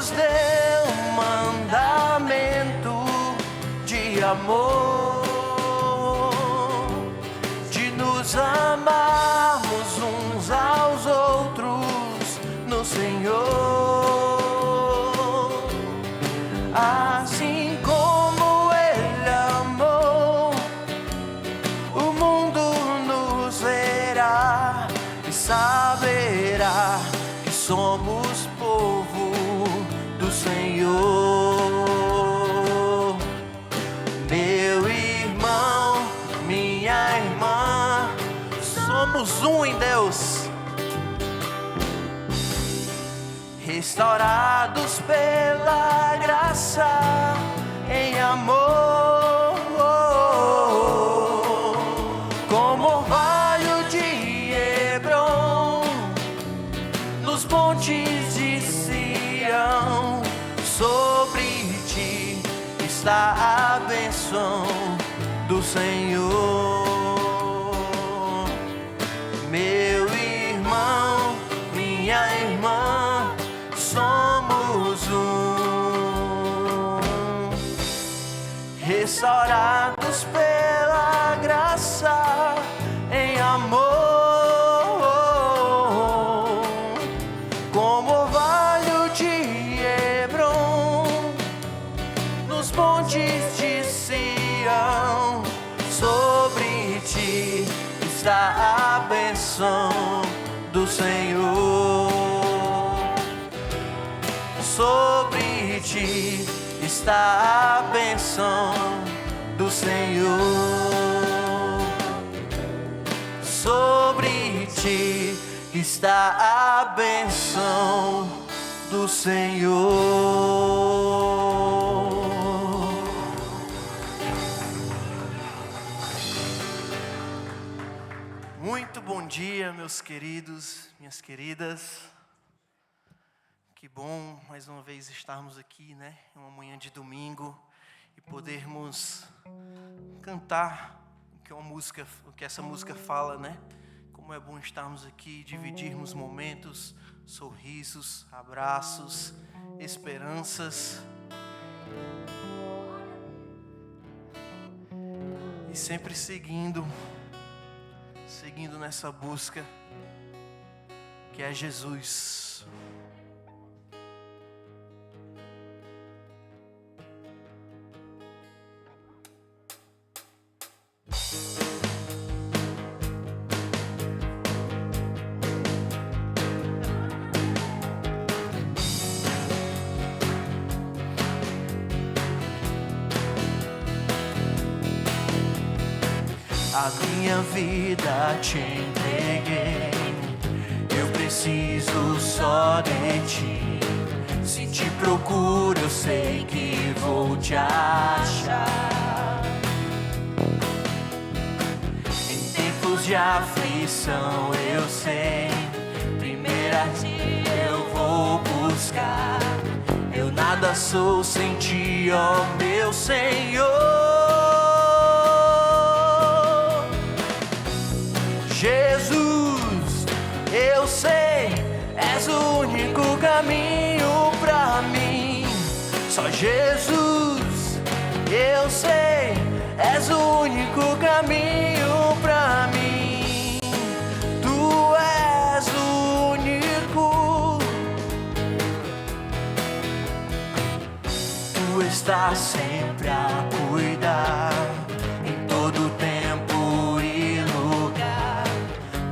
nos deu um mandamento de amor, de nos amarmos uns aos outros no Senhor. Assim como Ele amou, o mundo nos verá e saberá que somos povo do Senhor. Meu irmão, minha irmã, somos um em Deus, restaurados pela graça em amor, como orvalho de Hebron, nos montes de Sião. Sobre ti está a bênção do Senhor. Meu irmão, minha irmã, somos um, restaurados pela graça em amor, como orvalho de Hebron, nos montes de Sião. Sobre ti está a bênção do Senhor. Sobre ti está a bênção do Senhor. Sobre ti está a bênção do Senhor. Muito bom dia, meus queridos, minhas queridas. Que bom mais uma vez estarmos aqui, né? Uma manhã de domingo e podermos cantar o que essa música fala, né? Como é bom estarmos aqui, dividirmos momentos, sorrisos, abraços, esperanças. E sempre seguindo nessa busca que é Jesus. A minha vida te entreguei, eu preciso só de ti. Se te procuro, eu sei que vou te achar. Em tempos de aflição, eu sei, primeiro a ti eu vou buscar. Eu nada sou sem ti, ó meu Senhor. Jesus, eu sei, és o único caminho pra mim. Só Jesus, eu sei, és o único caminho pra mim. Tu és o único, tu estás sempre a cuidar, em todo tempo e lugar.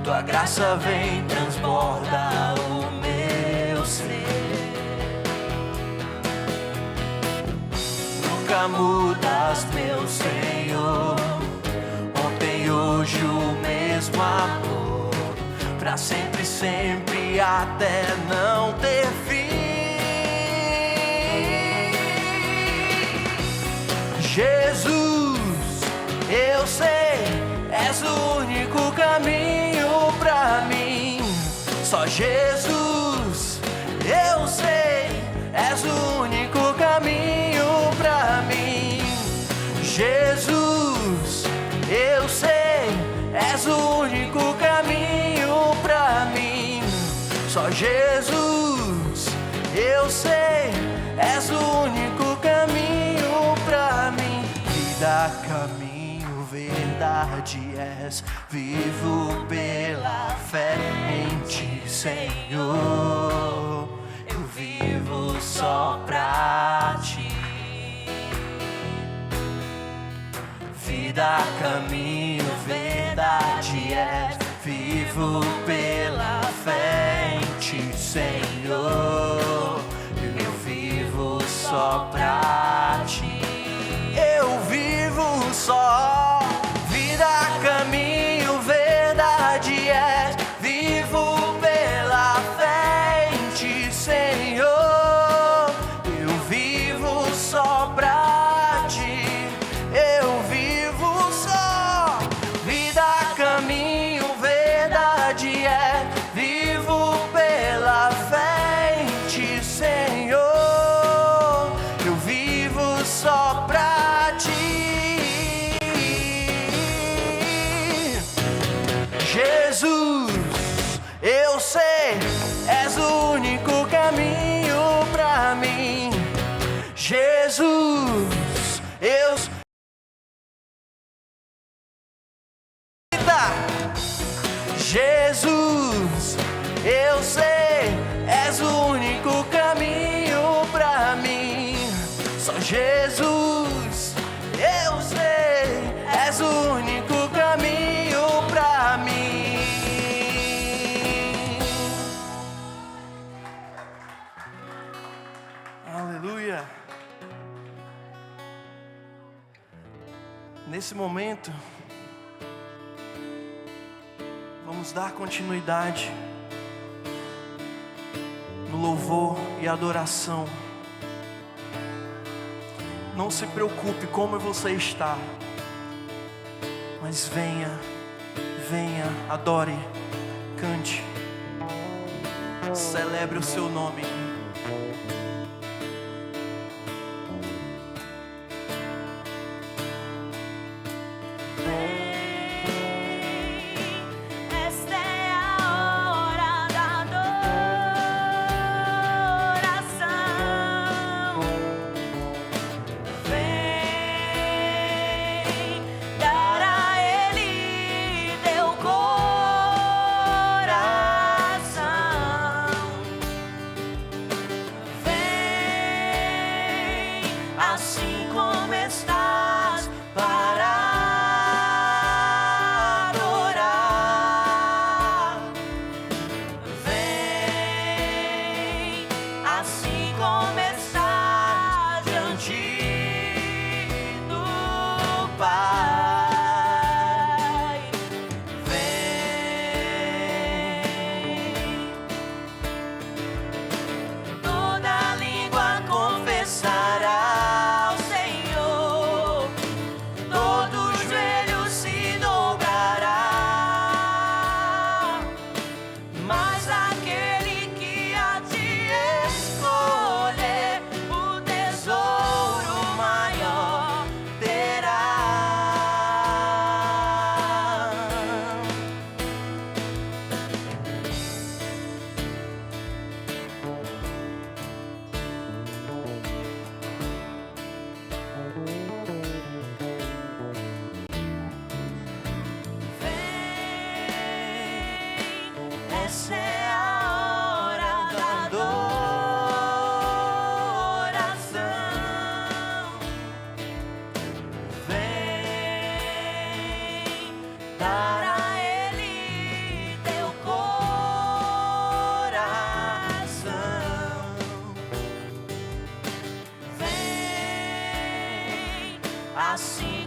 Tua graça vem, transborda o meu ser. Nunca mudas, meu Senhor. Ontem, hoje, o mesmo amor. Pra sempre, sempre, até não ter fim. Jesus, eu sei, és o único caminho pra mim. Só Jesus, eu sei, és o único caminho pra mim. Jesus, eu sei, és o único caminho pra mim. Só Jesus, eu sei, verdade és. Vivo pela fé em ti, Senhor. Eu vivo só pra ti. Vida, caminho, verdade és. Vivo pela fé em ti, Senhor. Eu vivo só pra ti. Eu vivo só. Vida, caminho, verdade és. Vivo pela fé em ti, Senhor. Eu vivo só pra ti. Eu vivo só. Vida, caminho, verdade é. Vivo pela fé em ti, Senhor. Eu vivo só pra ti. Jesus, eu sei, és o único caminho pra mim. Jesus, eu Jesus, eu sei, és o único caminho pra mim. Só Jesus, eu sei, és o único caminho pra mim. Aleluia. Nesse momento, vamos dar continuidade no louvor e adoração. Não se preocupe como você está, mas venha, adore, cante, celebre o seu nome. Assim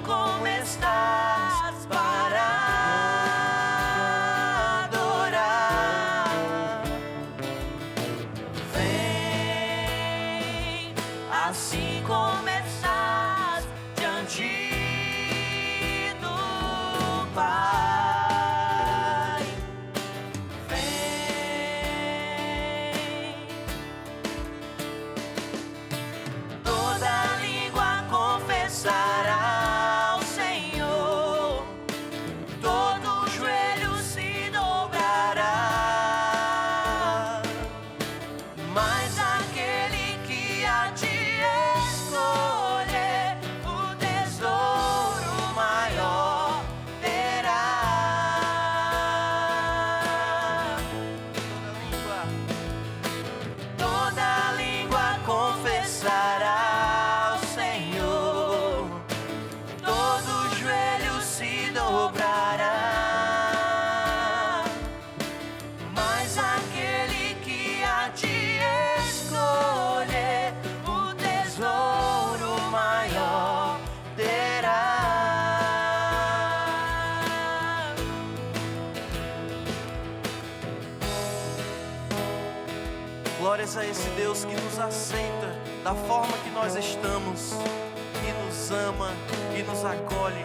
como estás para adorar, vem, assim como estás diante do Pai, vem, toda língua confessará. Tesouro mas a esse Deus que nos aceita da forma que nós estamos, que nos ama e nos acolhe.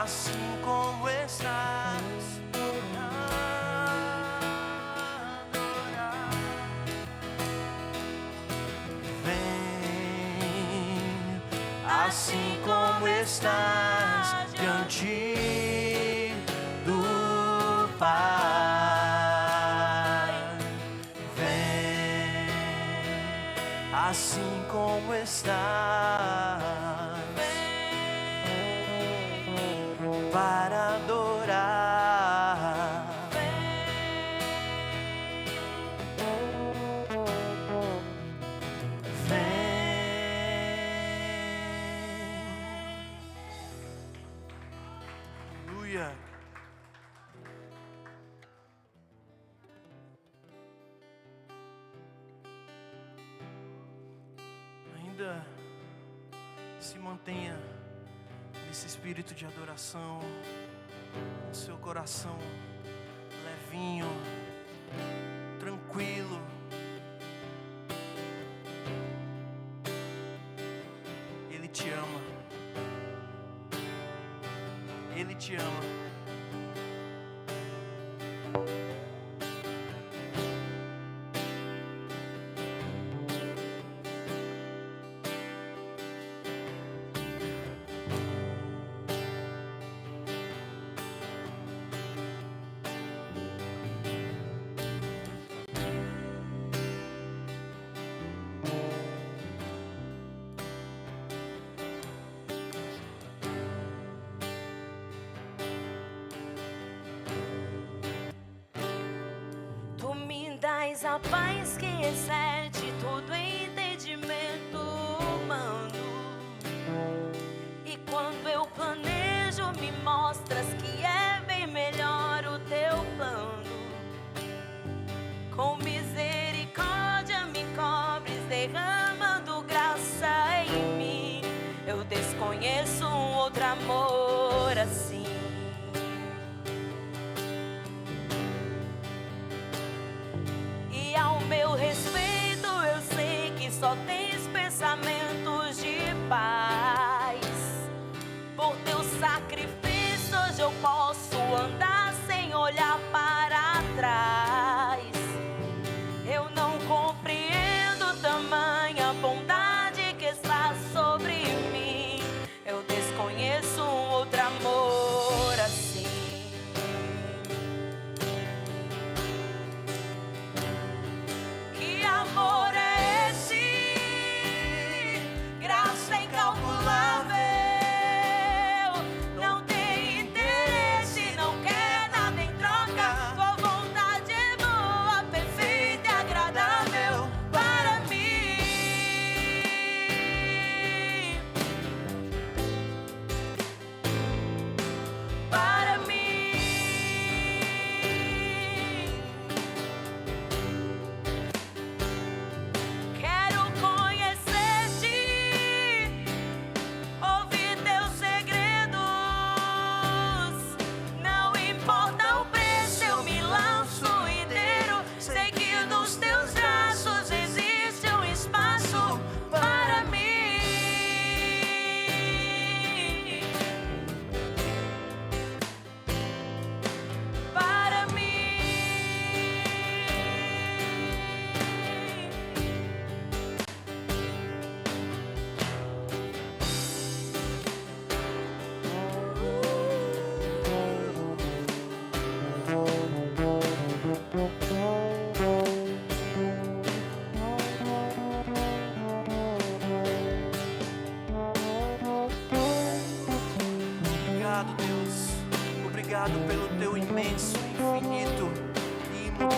Assim como estás, adorar. Vem, assim como estás, diante do Pai. Vem, assim como estás, para adorar. Aleluia. Ainda se mantenha nesse espírito de adoração, com seu coração levinho, tranquilo. Ele te ama. Ele te ama. Dás a paz que excede todo entendimento humano. E quando eu planejo, me mostras que é bem melhor o teu plano. Com misericórdia me cobres, derramando graça em mim. Eu desconheço um outro amor assim. Meu respeito, eu sei que só tens pensamentos de paz. Por teu sacrifício hoje eu posso andar sem olhar para trás. Eu não compreendo tamanha bondade que está sobre mim. Eu desconheço um outro amor assim.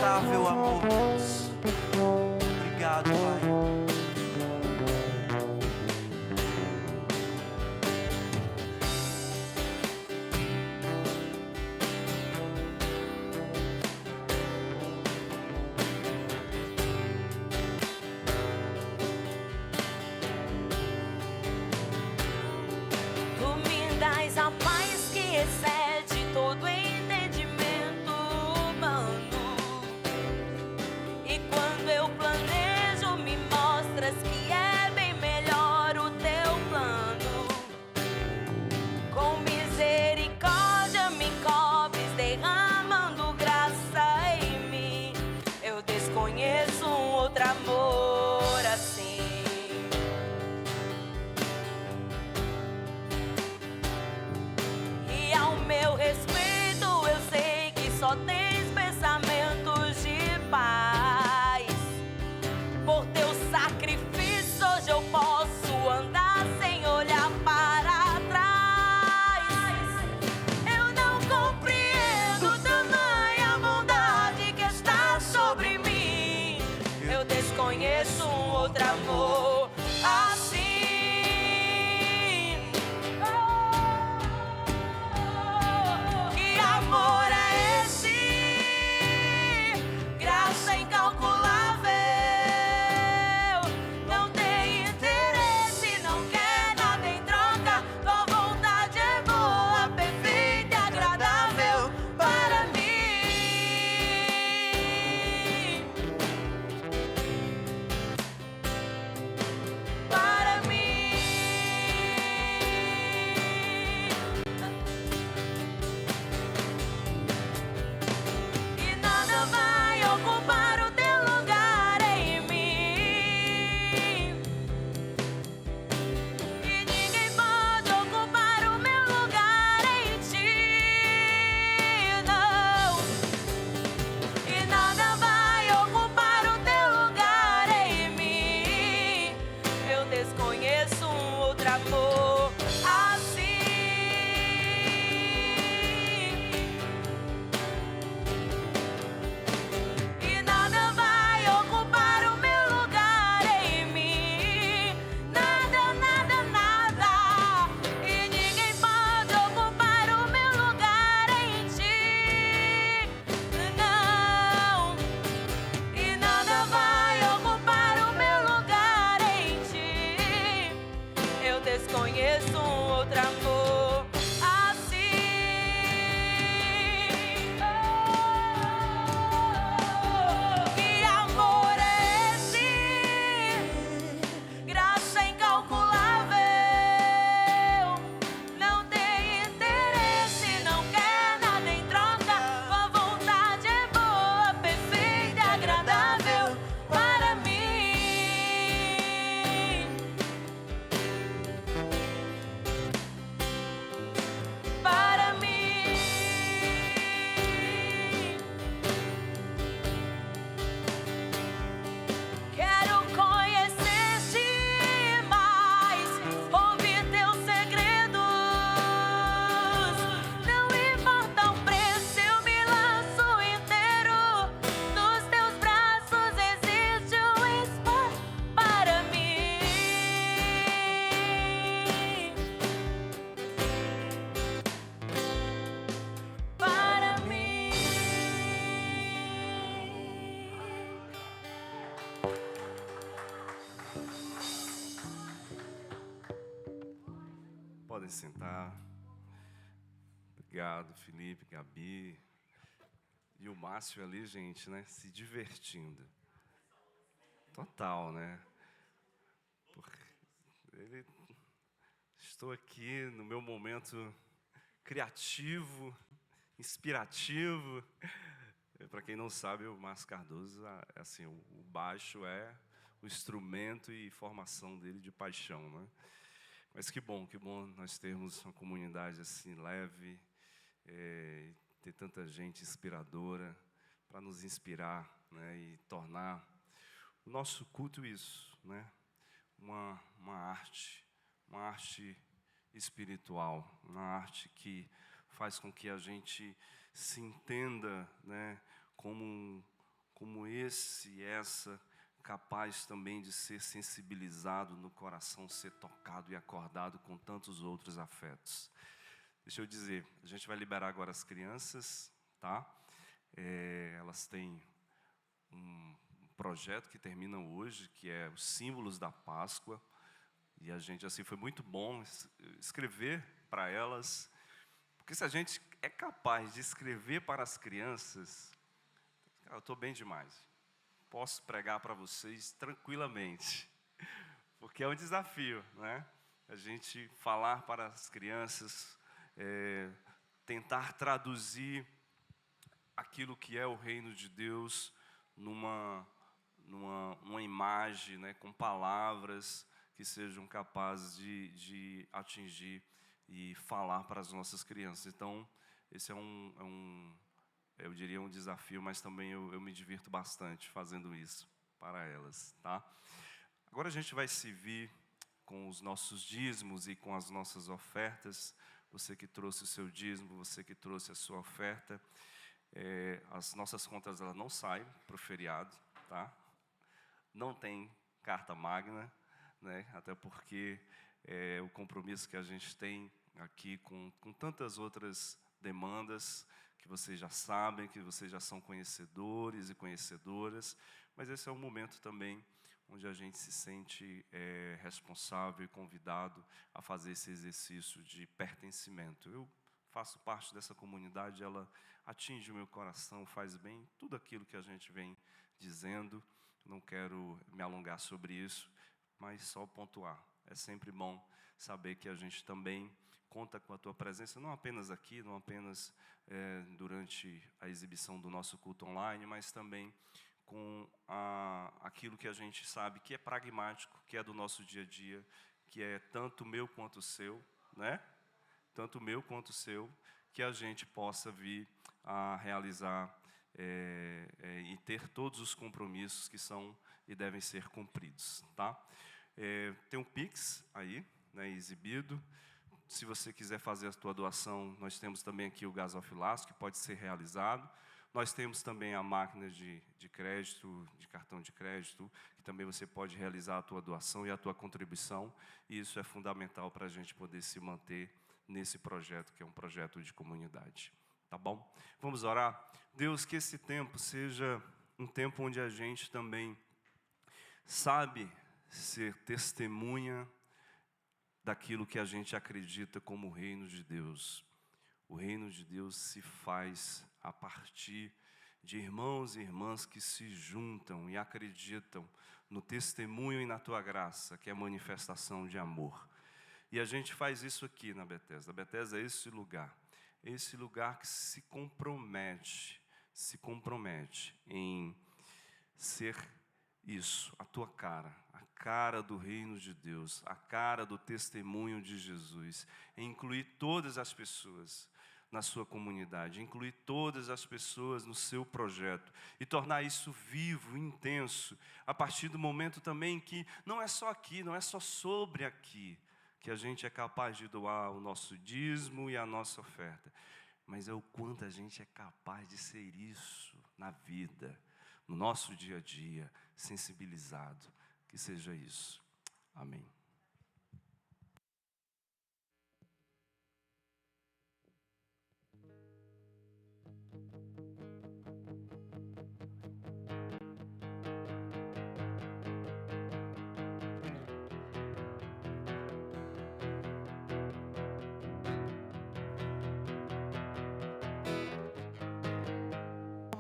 imensurável amor, Deus. Obrigado, Pai. Tu me dás a paz que excede todo entendimento humano. E quando eu planejo, me mostras que é bem melhor o teu plano. Com misericórdia me cobres, derramando graça em mim. Eu desconheço um outro amor assim. E ao meu respeito eu sei que só tens pensamentos de paz. Por teu sacrifício hoje eu posso andar sem olhar para trás. Eu não compreendo tamanha bondade que está sobre mim. Eu desconheço um outro amor assim. Que amor é esse? Graça incalculável. Não tem interesse, não quer nada em troca. Tua vontade é boa, perfeita e agradável para mim. Para mim. E nada vai ocupar o teu lugar em mim. E ninguém pode ocupar o meu lugar em ti, não. E nada vai ocupar o teu lugar em mim. Eu desconheço um outro amor assim. E nada vai ocupar o meu lugar em mim. Nada, nada, nada. E ninguém pode ocupar o meu lugar em ti. Não. E nada vai ocupar o meu lugar em ti. Eu desconheço um outro amor assim. Que amor é esse? Graça incalculável. Não tem interesse, não quer nada em troca. Tua vontade é boa, perfeita e agradável para mim. Para mim. Quero conhecer-te mais, ouvir teus segredos. Não importa o preço, eu me lanço inteiro. Nos teus braços existe um espaço para mim. Para mim. Podem sentar. Obrigado, Felipe, Gabi. E o Márcio ali, gente, né? Se divertindo. Total, né? Porque ele... Estou aqui no meu momento criativo, inspirativo. Para quem não sabe, o Márcio Cardoso, assim, o baixo é o instrumento e formação dele de paixão, né? Mas que bom nós termos uma comunidade assim leve, ter tanta gente inspiradora para nos inspirar, né, e tornar o nosso culto isso, né, uma arte espiritual, uma arte que faz com que a gente se entenda, né, como como esse e essa, capaz também de ser sensibilizado no coração, ser tocado e acordado com tantos outros afetos. Deixa eu dizer, a gente vai liberar agora as crianças, tá? Elas têm um projeto que termina hoje, que é os símbolos da Páscoa, e a gente, assim, foi muito bom escrever para elas, porque se a gente é capaz de escrever para as crianças, cara, eu estou bem demais. Posso pregar para vocês tranquilamente, porque é um desafio, né? A gente falar para as crianças, tentar traduzir aquilo que é o reino de Deus numa imagem, né, com palavras que sejam capazes de atingir e falar para as nossas crianças. Então, esse eu diria um desafio, mas também eu me divirto bastante fazendo isso para elas, tá? Agora a gente vai servir com os nossos dízimos e com as nossas ofertas. Você que trouxe o seu dízimo, você que trouxe a sua oferta. As nossas contas elas não saem para o feriado, tá? Não tem carta magna, né? Até porque o compromisso que a gente tem aqui com tantas outras demandas que vocês já sabem, que vocês já são conhecedores e conhecedoras, mas esse é um momento também onde a gente se sente responsável e convidado a fazer esse exercício de pertencimento. Eu faço parte dessa comunidade, ela atinge o meu coração, faz bem, tudo aquilo que a gente vem dizendo. Não quero me alongar sobre isso, mas só pontuar. É sempre bom saber que a gente também conta com a tua presença, não apenas aqui, não apenas durante a exibição do nosso culto online, mas também com aquilo que a gente sabe que é pragmático, que é do nosso dia a dia, que é tanto meu quanto o seu, né? Tanto meu quanto o seu, que a gente possa vir a realizar e ter todos os compromissos que são e devem ser cumpridos, tá? Tem um Pix aí, né, exibido. Se você quiser fazer a tua doação, nós temos também aqui o gasofilaço, que pode ser realizado. Nós temos também a máquina de crédito, de cartão de crédito, que também você pode realizar a tua doação e a tua contribuição. E isso é fundamental para a gente poder se manter nesse projeto, que é um projeto de comunidade. Tá bom? Vamos orar? Deus, que esse tempo seja um tempo onde a gente também sabe ser testemunha daquilo que a gente acredita como o reino de Deus. O reino de Deus se faz a partir de irmãos e irmãs que se juntam e acreditam no testemunho e na tua graça, que é a manifestação de amor. E a gente faz isso aqui na Bethesda. A Bethesda é esse lugar que se compromete em ser isso, a tua cara, a cara do reino de Deus, a cara do testemunho de Jesus, em incluir todas as pessoas na sua comunidade, incluir todas as pessoas no seu projeto e tornar isso vivo, intenso, a partir do momento também que não é só aqui, não é só sobre aqui, que a gente é capaz de doar o nosso dízimo e a nossa oferta, mas é o quanto a gente é capaz de ser isso na vida, no nosso dia a dia, sensibilizado, que seja isso. Amém.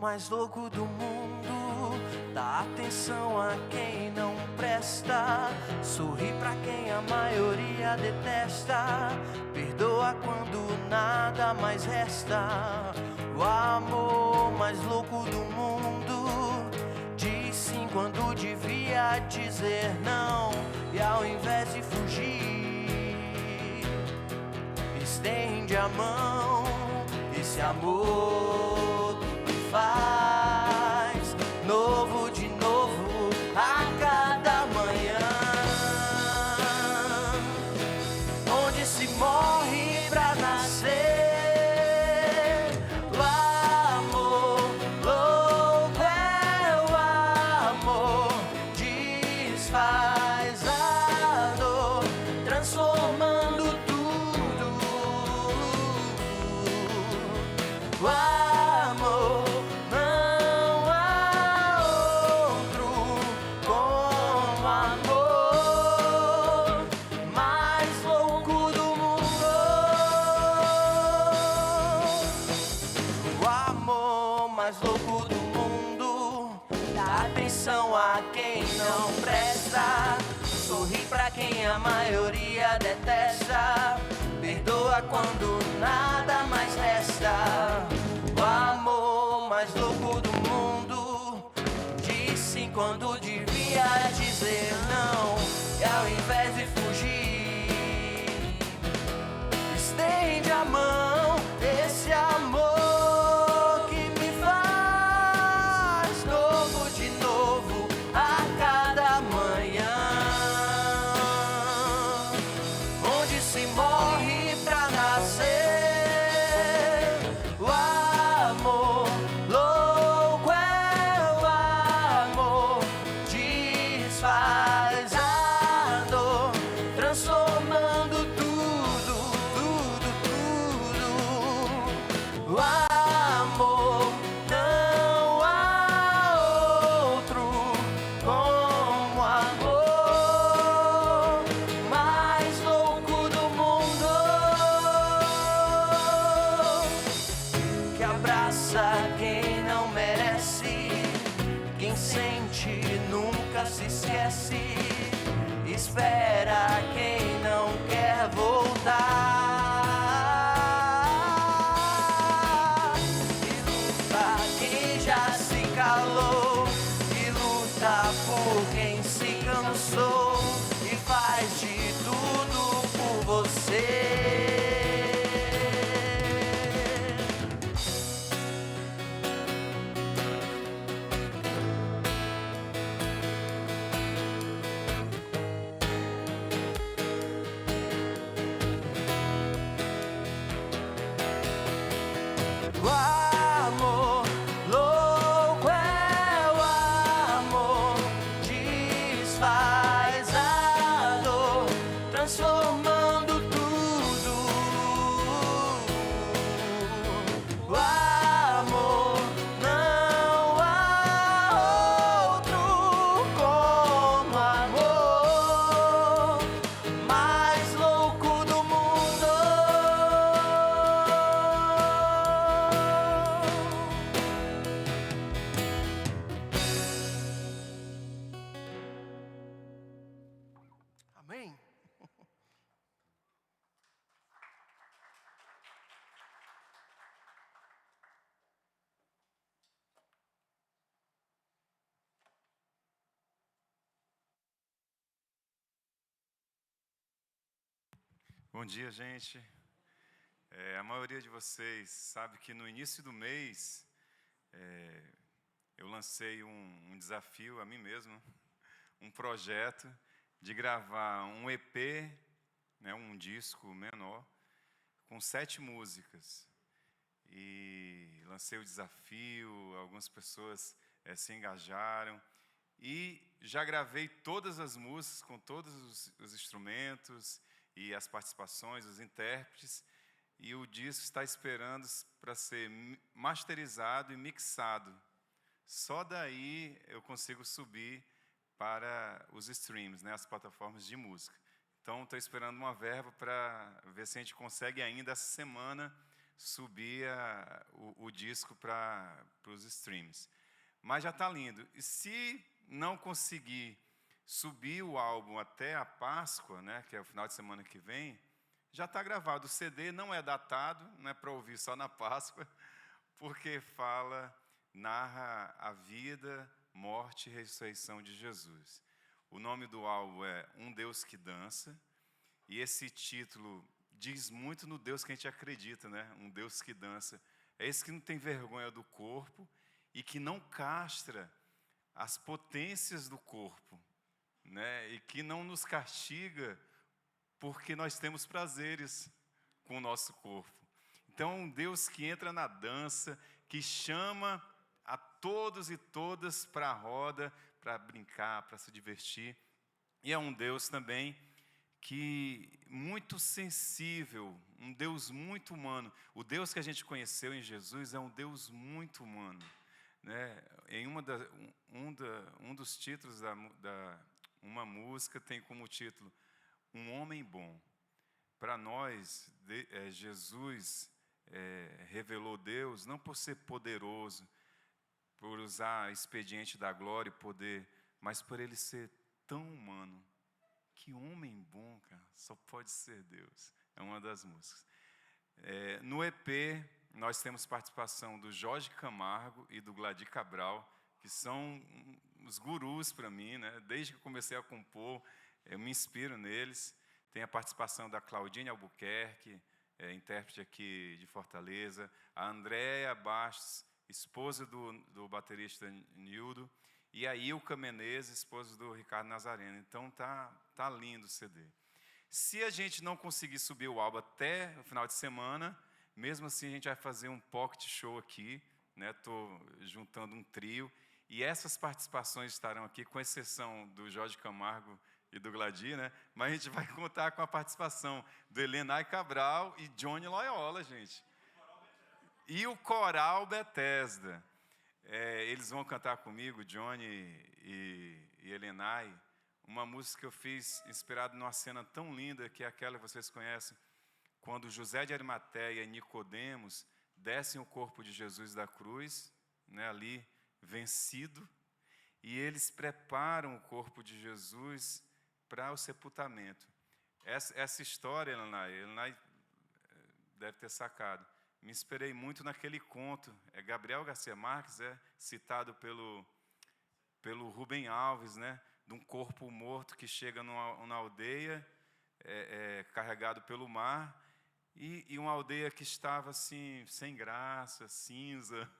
Mais louco do mundo, dá atenção a quem não presta, sorri pra quem a maioria detesta, perdoa quando nada mais resta. O amor mais louco do mundo diz sim quando devia dizer não, e ao invés de fugir, estende a mão. Esse amor faz novo de novo a cada manhã, onde se morre pra nascer. O amor louco é louco do mundo. Dá atenção a quem não presta. Sorri pra quem a maioria detesta. Perdoa quando nada mais resta. O amor mais louco do mundo diz sim quando devia dizer não. E ao invés de fugir, estende a mão. Esse amor que me faz novo de novo a cada manhã. Onde se morre pra nascer. O amor louco é o amor. Desfaz a dor, transformando tudo, tudo, tudo. O amor, não há outro como amor, mais louco do mundo, que abraça quem não merece, quem sente nunca se esquece, espera quem não quer voltar, e luta quem já se calou, e luta por quem se cansou, e faz de tudo por você. O amor louco é o amor. Desfaz a dor, transformando tudo. O amor, não há outro como amor, mais louco do mundo. Amém. Bom dia, gente. A maioria de vocês sabe que no início do mês eu lancei um desafio a mim mesmo, um projeto de gravar um EP, né, um disco menor, com 7 músicas. E lancei o desafio, algumas pessoas se engajaram. E já gravei todas as músicas, com todos os instrumentos e as participações, os intérpretes. E o disco está esperando para ser masterizado e mixado. Só daí eu consigo subir para os streams, né, as plataformas de música. Então, estou esperando uma verba para ver se a gente consegue ainda essa semana subir o disco para os streams. Mas já está lindo. E se não conseguir subir o álbum até a Páscoa, né, que é o final de semana que vem, já está gravado. O CD não é datado, não é para ouvir só na Páscoa, porque narra a vida, morte e ressurreição de Jesus. O nome do álbum é Um Deus que Dança, e esse título diz muito no Deus que a gente acredita, né? Um Deus que dança. É esse que não tem vergonha do corpo e que não castra as potências do corpo, né? E que não nos castiga porque nós temos prazeres com o nosso corpo. Então, um Deus que entra na dança, que chama a todos e todas para a roda, para brincar, para se divertir. E é um Deus também que muito sensível, um Deus muito humano. O Deus que a gente conheceu em Jesus é um Deus muito humano, né? Em um dos títulos uma música tem como título Um Homem Bom. Para nós, Jesus revelou Deus não por ser poderoso, por usar expediente da glória e poder, mas por ele ser tão humano. Que homem bom, cara, só pode ser Deus. É uma das músicas. No EP, nós temos participação do Jorge Camargo e do Gladir Cabral, que são os gurus para mim, né? Desde que eu comecei a compor, eu me inspiro neles. Tem a participação da Claudine Albuquerque, intérprete aqui de Fortaleza, a Andréa Bastos, esposa do baterista Nildo, e a Ilka Menezes, esposa do Ricardo Nazareno. Então tá lindo o CD. Se a gente não conseguir subir o álbum até o final de semana, mesmo assim a gente vai fazer um pocket show aqui, né? Estou juntando um trio, e essas participações estarão aqui, com exceção do Jorge Camargo e do Gladir, né? Mas a gente vai contar com a participação do Helenay Cabral e Johnny Loyola, gente. E o Coral Bethesda. Eles vão cantar comigo, Johnny e Helenay, uma música que eu fiz inspirado numa cena tão linda, que é aquela que vocês conhecem, quando José de Arimateia e Nicodemos descem o corpo de Jesus da cruz, né, ali vencido, e eles preparam o corpo de Jesus para o sepultamento. Essa história, Helenay deve ter sacado. Me inspirei muito naquele conto. Gabriel Garcia Marques, citado pelo Rubem Alves, né, de um corpo morto que chega numa aldeia, carregado pelo mar, e uma aldeia que estava assim, sem graça, cinza,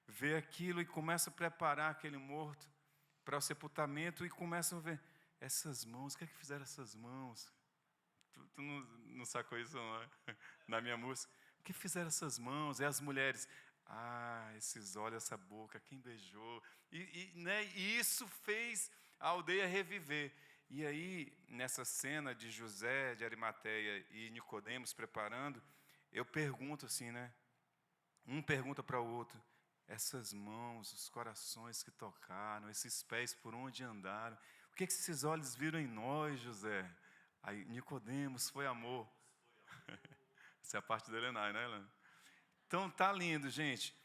vê aquilo e começa a preparar aquele morto para o sepultamento, e começam a ver, essas mãos, o que é que fizeram essas mãos? Tu não sacou isso não, na minha música? O que fizeram essas mãos? E as mulheres, esses olhos, essa boca, quem beijou? Né, e isso fez a aldeia reviver. E aí, nessa cena de José de Arimateia e Nicodemos preparando, eu pergunto assim, né? Um pergunta para o outro, essas mãos, os corações que tocaram, esses pés por onde andaram, o que esses olhos viram em nós, José? Aí, Nicodemos, foi amor. Essa é a parte do Helenay, né, Helena? Então, tá lindo, gente.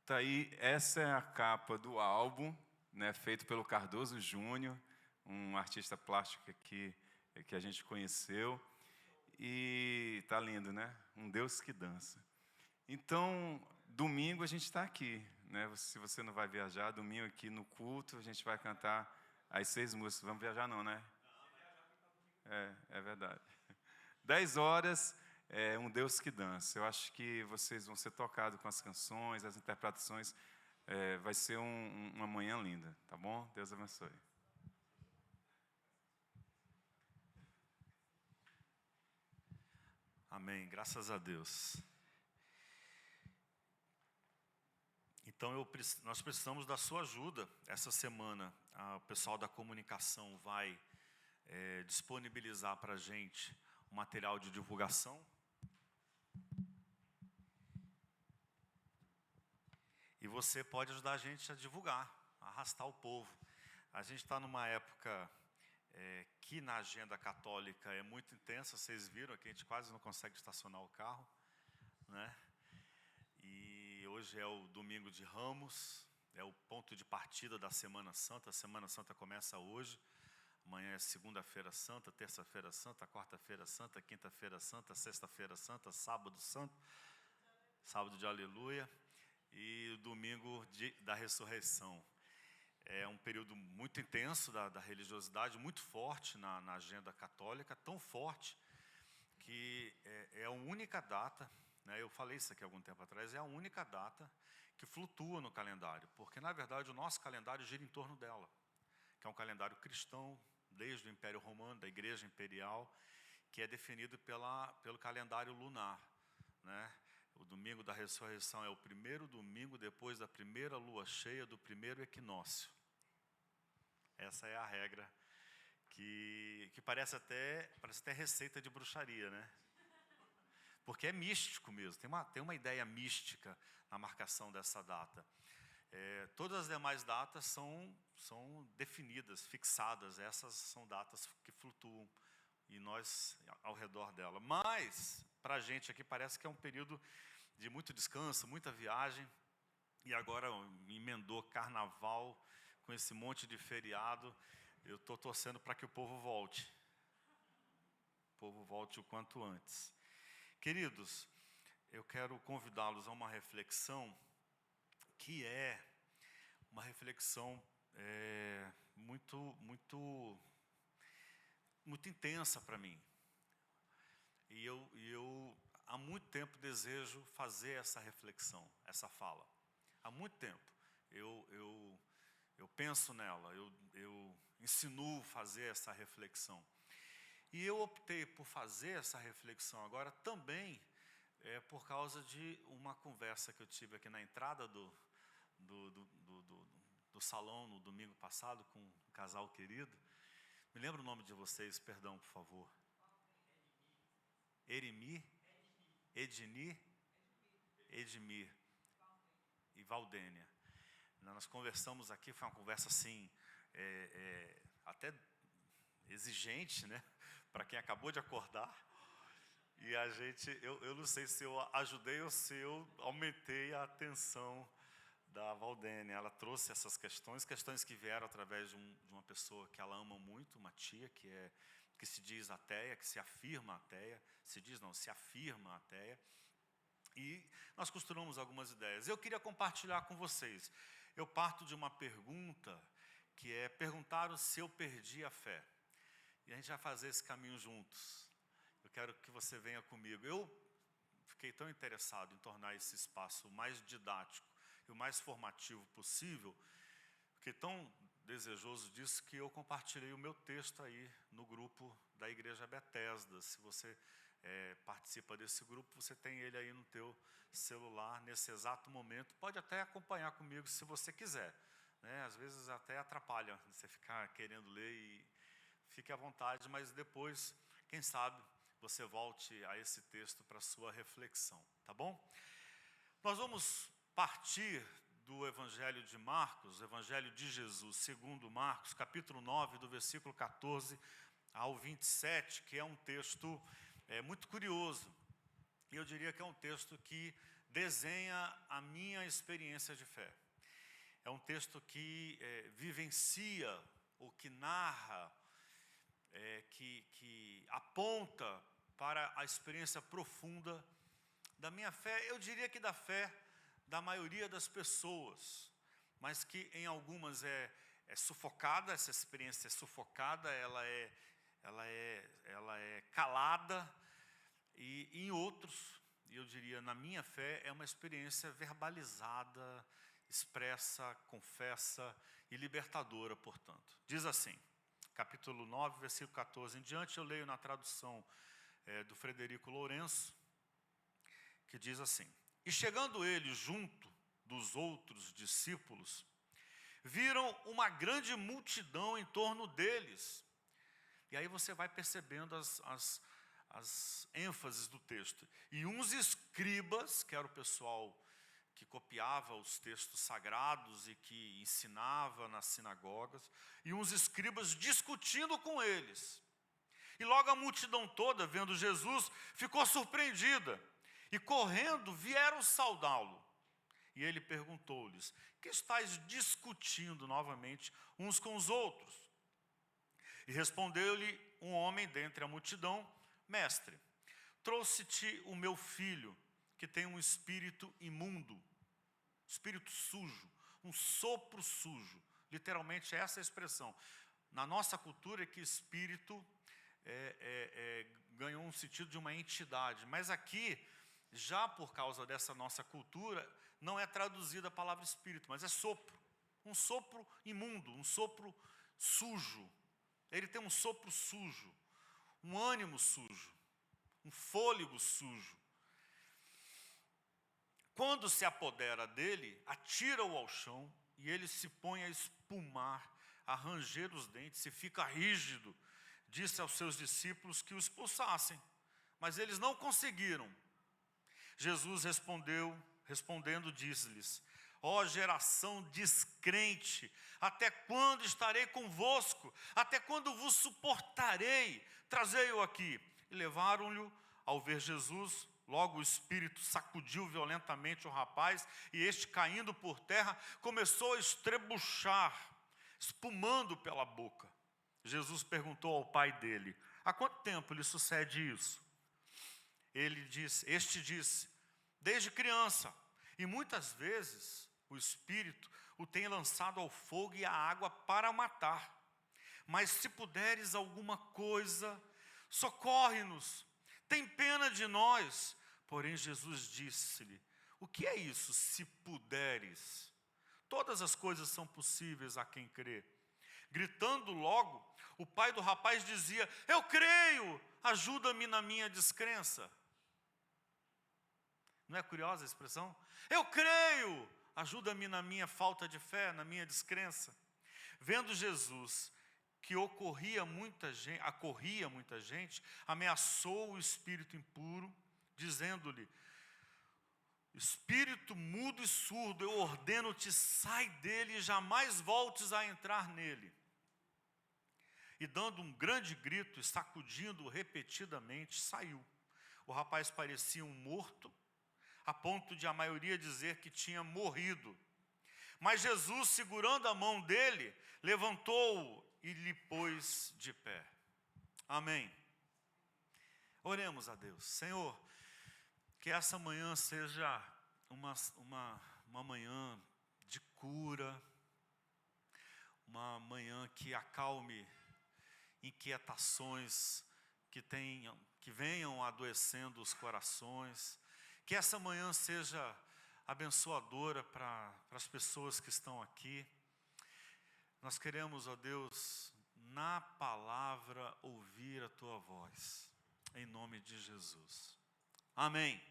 Tá aí, essa é a capa do álbum, né, feito pelo Cardoso Júnior, um artista plástico aqui que a gente conheceu. E tá lindo, né? Um Deus que dança. Então, domingo a gente está aqui, né? Se você não vai viajar, domingo aqui no culto, a gente vai cantar as 6 músicas. Vamos viajar não, né? É verdade. 10 horas, um Deus que dança. Eu acho que vocês vão ser tocados com as canções, as interpretações. Vai ser uma manhã linda, tá bom? Deus abençoe. Amém, graças a Deus. Então, nós precisamos da sua ajuda. Essa semana, o pessoal da comunicação vai disponibilizar para a gente um material de divulgação. E você pode ajudar a gente a divulgar, a arrastar o povo. A gente está numa época que na agenda católica é muito intensa. Vocês viram que a gente quase não consegue estacionar o carro, né? E hoje é o domingo de Ramos, é o ponto de partida da Semana Santa. A Semana Santa começa hoje. Amanhã é segunda-feira santa, terça-feira santa, quarta-feira santa, quinta-feira santa, sexta-feira santa, sábado santo, sábado de aleluia, e o domingo da ressurreição. É um período muito intenso da religiosidade, muito forte na agenda católica, tão forte que é a única data, né, eu falei isso aqui há algum tempo atrás, é a única data que flutua no calendário, porque na verdade o nosso calendário gira em torno dela, que é um calendário cristão, desde o Império Romano, da Igreja Imperial, que é definido pelo calendário lunar, né? O domingo da ressurreição é o primeiro domingo depois da primeira lua cheia do primeiro equinócio. Essa é a regra que parece até receita de bruxaria, né? Porque é místico mesmo, tem uma ideia mística na marcação dessa data. Todas as demais datas são definidas, fixadas. Essas são datas que flutuam e nós ao redor dela. Mas, para a gente aqui, parece que é um período de muito descanso, muita viagem. e agora emendou carnaval com esse monte de feriado. Eu estou torcendo para que o povo volte. O povo volte o quanto antes. Queridos, eu quero convidá-los a uma reflexão que é uma reflexão muito intensa para mim. E eu há muito tempo desejo fazer essa reflexão, essa fala. Há muito tempo eu penso nela, eu insinuo fazer essa reflexão. E eu optei por fazer essa reflexão agora também por causa de uma conversa que eu tive aqui na entrada do salão no domingo passado com um casal querido. Me lembra o nome de vocês, perdão, por favor. Edmir e Valdênia. Nós conversamos aqui, foi uma conversa assim, até exigente, né? Para quem acabou de acordar. E a gente, eu não sei se eu ajudei ou se eu aumentei a atenção da Valdênia. Ela trouxe essas questões que vieram através de uma pessoa que ela ama muito, uma tia que se diz ateia, que se afirma ateia, se afirma ateia. E nós costuramos algumas ideias. Eu queria compartilhar com vocês. Eu parto de uma pergunta, que é, perguntaram se eu perdi a fé. E a gente vai fazer esse caminho juntos. Eu quero que você venha comigo. Eu fiquei tão interessado em tornar esse espaço o mais didático e o mais formativo possível, fiquei tão desejoso disso que eu compartilhei o meu texto aí no grupo da Igreja Bethesda. Se você participa desse grupo, você tem ele aí no teu celular nesse exato momento. Pode até acompanhar comigo se você quiser, né? Às vezes até atrapalha você ficar querendo ler, e fique à vontade, mas depois, quem sabe, você volte a esse texto para sua reflexão, tá bom? Nós vamos partir do Evangelho de Marcos, Evangelho de Jesus, segundo Marcos, capítulo 9, do versículo 14 ao 27, que é um texto muito curioso. E eu diria que é um texto que desenha a minha experiência de fé. É um texto que vivencia, ou que narra, que aponta para a experiência profunda da minha fé. Eu diria que da fé da maioria das pessoas, mas que em algumas é sufocada, essa experiência é sufocada, ela é calada, e em outros, eu diria, na minha fé, é uma experiência verbalizada, expressa, confessa e libertadora, portanto. Diz assim, capítulo 9, versículo 14 em diante, eu leio na tradução do Frederico Lourenço, que diz assim: E chegando ele junto dos outros discípulos, viram uma grande multidão em torno deles. E aí você vai percebendo as ênfases do texto. E uns escribas, que era o pessoal que copiava os textos sagrados e que ensinava nas sinagogas, e uns escribas discutindo com eles. E logo a multidão toda, vendo Jesus, ficou surpreendida, e correndo vieram saudá-lo. E ele perguntou-lhes: que estáis discutindo novamente uns com os outros? E respondeu-lhe um homem dentre a multidão: Mestre, trouxe-te o meu filho, que tem um espírito imundo, espírito sujo, um sopro sujo. Literalmente essa é a expressão. Na nossa cultura é que espírito ganhou um sentido de uma entidade, mas aqui, já por causa dessa nossa cultura, não é traduzida a palavra espírito, mas é sopro. Um sopro imundo, um sopro sujo. Ele tem um sopro sujo, um ânimo sujo, um fôlego sujo. Quando se apodera dele, atira-o ao chão e ele se põe a espumar, a ranger os dentes e fica rígido. Disse aos seus discípulos que o expulsassem, mas eles não conseguiram. Jesus respondendo, disse-lhes: Ó geração descrente, até quando estarei convosco? Até quando vos suportarei? Trazei-o aqui. E levaram-lhe, ao ver Jesus, Logo o espírito sacudiu violentamente o rapaz, e este, caindo por terra, começou a estrebuchar, espumando pela boca. Jesus perguntou ao pai dele: há quanto tempo lhe sucede isso? Este disse: desde criança, e muitas vezes o espírito o tem lançado ao fogo e à água para matar. Mas se puderes alguma coisa, socorre-nos, tem pena de nós. Porém Jesus disse-lhe: o que é isso, se puderes? Todas as coisas são possíveis a quem crê. Gritando logo, o pai do rapaz dizia: eu creio, ajuda-me na minha descrença. Não é curiosa a expressão? Eu creio, ajuda-me na minha falta de fé, na minha descrença. Vendo Jesus que acorria muita gente, ameaçou o espírito impuro, dizendo-lhe: espírito mudo e surdo, eu ordeno-te, sai dele e jamais voltes a entrar nele. E dando um grande grito e sacudindo-o repetidamente, saiu. O rapaz parecia um morto, a ponto de a maioria dizer que tinha morrido. Mas Jesus, segurando a mão dele, levantou-o e lhe pôs de pé. Amém. Oremos a Deus. Senhor, que essa manhã seja uma manhã de cura, uma manhã que acalme inquietações que venham adoecendo os corações. Que essa manhã seja abençoadora para as pessoas que estão aqui. Nós queremos, ó Deus, na palavra ouvir a Tua voz, em nome de Jesus. Amém.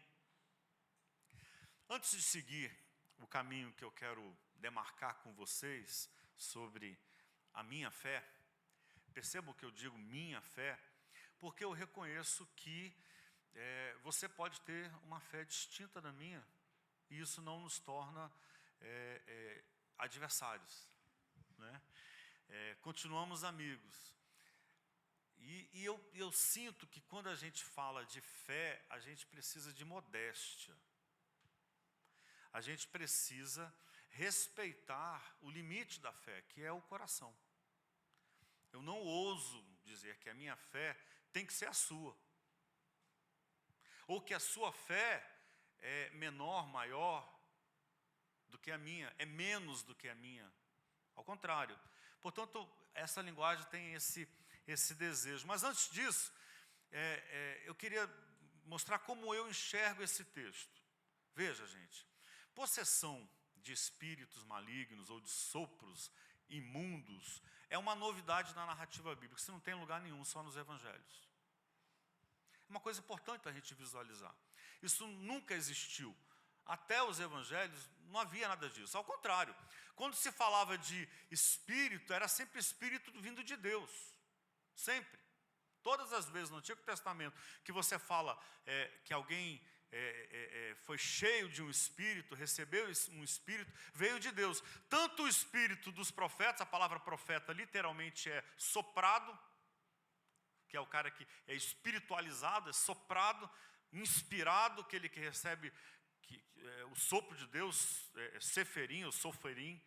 Antes de seguir o caminho que eu quero demarcar com vocês sobre a minha fé, percebam que eu digo minha fé, porque eu reconheço que você pode ter uma fé distinta da minha, e isso não nos torna adversários, né? Continuamos amigos. E eu sinto que quando a gente fala de fé, a gente precisa de modéstia. A gente precisa respeitar o limite da fé, que é o coração. Eu não ouso dizer que a minha fé tem que ser a sua, ou que a sua fé é menor, maior do que a minha, é menos do que a minha. Ao contrário. Portanto, essa linguagem tem esse desejo. Mas antes disso, eu queria mostrar como eu enxergo esse texto. Veja, gente, possessão de espíritos malignos ou de sopros imundos é uma novidade na narrativa bíblica. Isso não tem lugar nenhum, só nos evangelhos. É uma coisa importante para a gente visualizar. Isso nunca existiu. Até os evangelhos não havia nada disso. Ao contrário, quando se falava de espírito, era sempre espírito vindo de Deus. Sempre. Todas as vezes no Antigo Testamento que você fala que alguém foi cheio de um espírito, recebeu um espírito, veio de Deus. Tanto o espírito dos profetas, a palavra profeta literalmente é soprado, que é o cara que é espiritualizado, é soprado, inspirado, aquele que recebe o sopro de Deus, seferim ou soferim,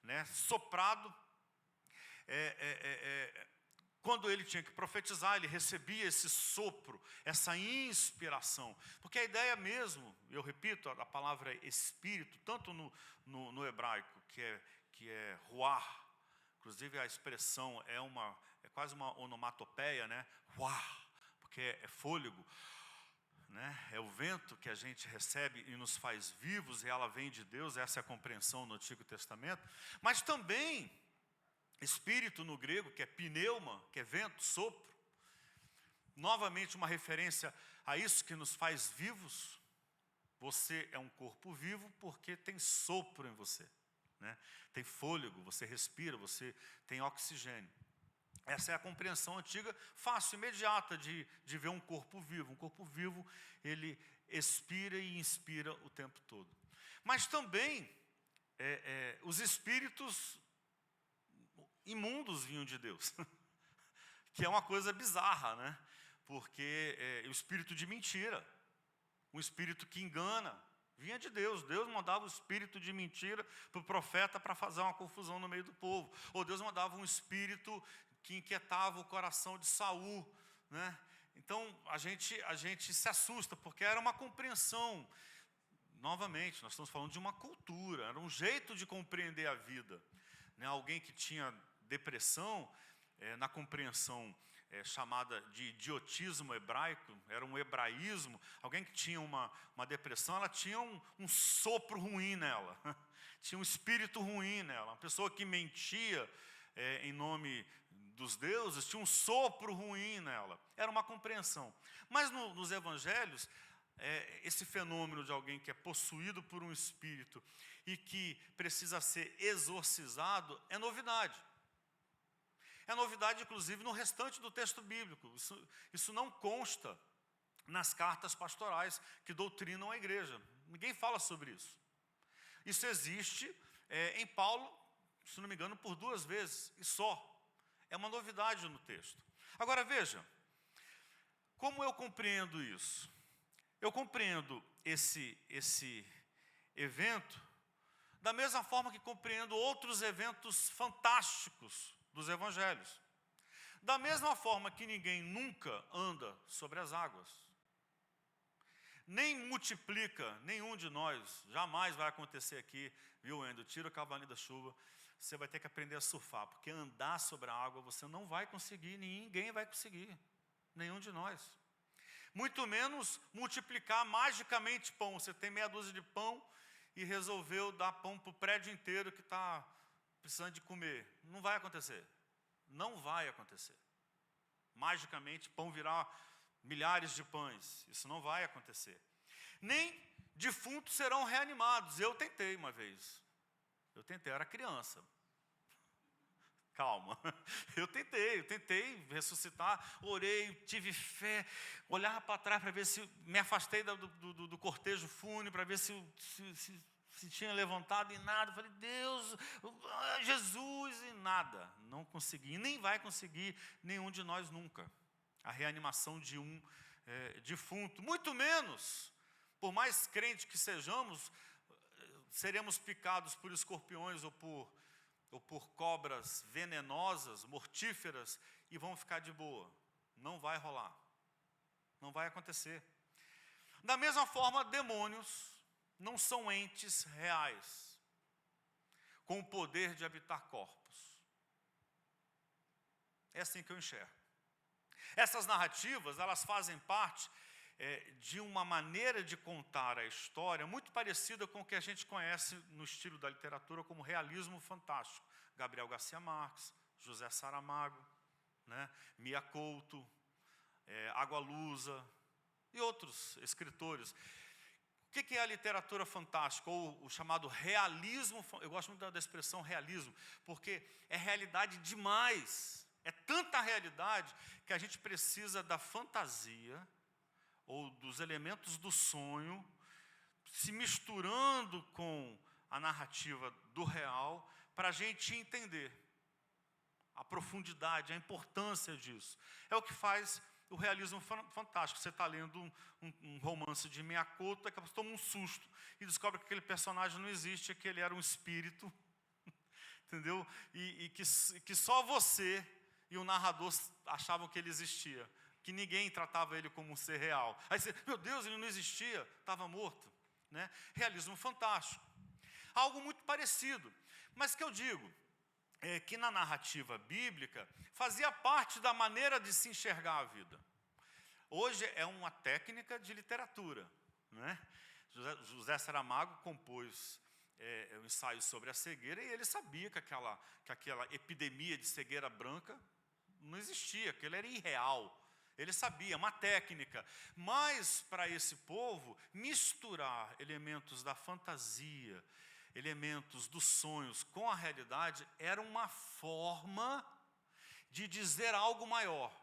né, soprado. Quando ele tinha que profetizar, ele recebia esse sopro, essa inspiração. Porque a ideia mesmo, eu repito, a palavra espírito, tanto no hebraico, que é ruach, inclusive a expressão é quase uma onomatopeia, né? Ruach, porque é fôlego, né? É o vento que a gente recebe e nos faz vivos, e ela vem de Deus, essa é a compreensão no Antigo Testamento. Mas também espírito no grego, que é pneuma, que é vento, sopro. Novamente uma referência a isso que nos faz vivos. Você é um corpo vivo porque tem sopro em você, né? Tem fôlego, você respira, você tem oxigênio. Essa é a compreensão antiga, fácil, imediata de ver um corpo vivo. Um corpo vivo, ele expira e inspira o tempo todo. Mas também, os espíritos imundos vinham de Deus, que é uma coisa bizarra, né? Porque o espírito de mentira, um espírito que engana. Vinha de Deus. Deus mandava o espírito de mentira para o profeta para fazer uma confusão no meio do povo. Ou Deus mandava um espírito que inquietava o coração de Saul, né? Então, a gente se assusta, porque era uma compreensão. Novamente, nós estamos falando de uma cultura, era um jeito de compreender a vida, né? Alguém que tinha depressão, na compreensão chamada de idiotismo hebraico, era um hebraísmo. Alguém que tinha uma depressão, ela tinha um sopro ruim nela, tinha um espírito ruim nela. Uma pessoa que mentia em nome dos deuses, tinha um sopro ruim nela. Era uma compreensão. Mas nos evangelhos, esse fenômeno de alguém que é possuído por um espírito e que precisa ser exorcizado é novidade. É novidade, inclusive, no restante do texto bíblico. Isso não consta nas cartas pastorais que doutrinam a igreja. Ninguém fala sobre isso. Isso existe em Paulo, se não me engano, por 2 vezes, e só. É uma novidade no texto. Agora, veja, como eu compreendo isso? Eu compreendo esse evento da mesma forma que compreendo outros eventos fantásticos dos evangelhos. Da mesma forma que ninguém nunca anda sobre as águas. Nem multiplica, nenhum de nós, jamais vai acontecer aqui, viu, Wendel? Tira o cavalinho da chuva, você vai ter que aprender a surfar, porque andar sobre a água você não vai conseguir, ninguém vai conseguir, nenhum de nós. Muito menos multiplicar magicamente pão. Você tem meia dúzia de pão e resolveu dar pão para o prédio inteiro que está precisando de comer. Não vai acontecer. Não vai acontecer. Magicamente, pão virar milhares de pães. Isso não vai acontecer. Nem defuntos serão reanimados. Eu tentei uma vez. Eu era criança. Calma. Eu tentei ressuscitar, orei, tive fé, olhava para trás para ver se me afastei do cortejo fúnebre, para ver se tinha levantado e nada. Falei, Deus, Jesus, e nada. Não consegui, nem vai conseguir nenhum de nós nunca. A reanimação de um defunto. Muito menos, por mais crente que sejamos, seremos picados por escorpiões ou por cobras venenosas, mortíferas, e vão ficar de boa. Não vai rolar. Não vai acontecer. Da mesma forma, demônios não são entes reais, com o poder de habitar corpos. É assim que eu enxergo. Essas narrativas, elas fazem parte de uma maneira de contar a história muito parecida com o que a gente conhece no estilo da literatura como realismo fantástico. Gabriel Garcia Marques, José Saramago, né? Mia Couto, Água Lusa e outros escritores. O que é a literatura fantástica, ou o chamado realismo? Eu gosto muito da expressão realismo, porque é realidade demais. É tanta realidade que a gente precisa da fantasia ou dos elementos do sonho se misturando com a narrativa do real para a gente entender a profundidade, a importância disso. É o que faz o realismo fantástico. Você está lendo um romance de Mia Couto, daqui a pouco toma um susto e descobre que aquele personagem não existe, que ele era um espírito, entendeu? E que só você e o narrador achavam que ele existia, que ninguém tratava ele como um ser real. Aí você, meu Deus, ele não existia, estava morto, né? Realismo fantástico. Algo muito parecido, mas que eu digo, que na narrativa bíblica fazia parte da maneira de se enxergar a vida. Hoje é uma técnica de literatura, né? José Saramago compôs um ensaio sobre a cegueira e ele sabia que aquela epidemia de cegueira branca não existia, que ele era irreal. Ele sabia, uma técnica. Mas, para esse povo, misturar elementos da fantasia, elementos dos sonhos com a realidade, era uma forma de dizer algo maior,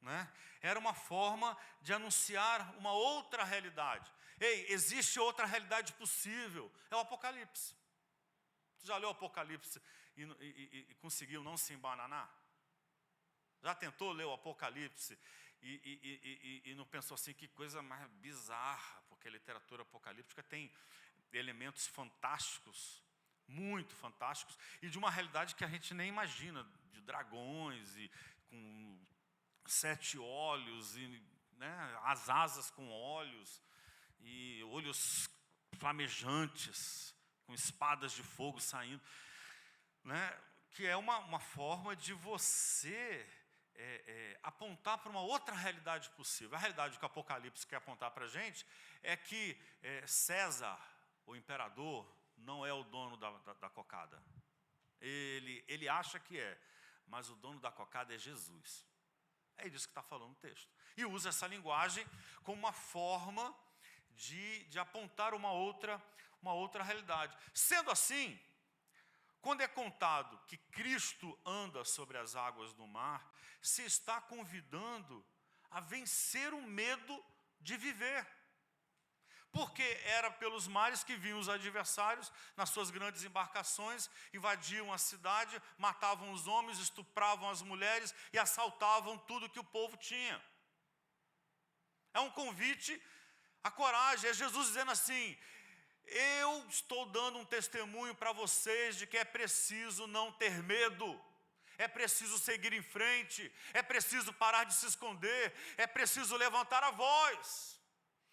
né? Era uma forma de anunciar uma outra realidade. Ei, existe outra realidade possível, é o Apocalipse. Você já leu o Apocalipse e conseguiu não se embananar? Já tentou ler o Apocalipse e não pensou assim, que coisa mais bizarra, porque a literatura apocalíptica tem elementos fantásticos, muito fantásticos, e de uma realidade que a gente nem imagina, de dragões, e com 7 olhos, e, né, as asas com olhos, e olhos flamejantes, com espadas de fogo saindo, né, que é uma forma de você apontar para uma outra realidade possível. A realidade que o Apocalipse quer apontar para a gente é que César, o imperador, não é o dono da cocada. Ele acha que é, mas o dono da cocada é Jesus. É disso que está falando o texto. E usa essa linguagem como uma forma de apontar uma outra realidade. Sendo assim, quando é contado que Cristo anda sobre as águas do mar, se está convidando a vencer o medo de viver. Porque era pelos mares que vinham os adversários, nas suas grandes embarcações, invadiam a cidade, matavam os homens, estupravam as mulheres e assaltavam tudo que o povo tinha. É um convite à coragem, é Jesus dizendo assim: eu estou dando um testemunho para vocês de que é preciso não ter medo, é preciso seguir em frente, é preciso parar de se esconder, é preciso levantar a voz.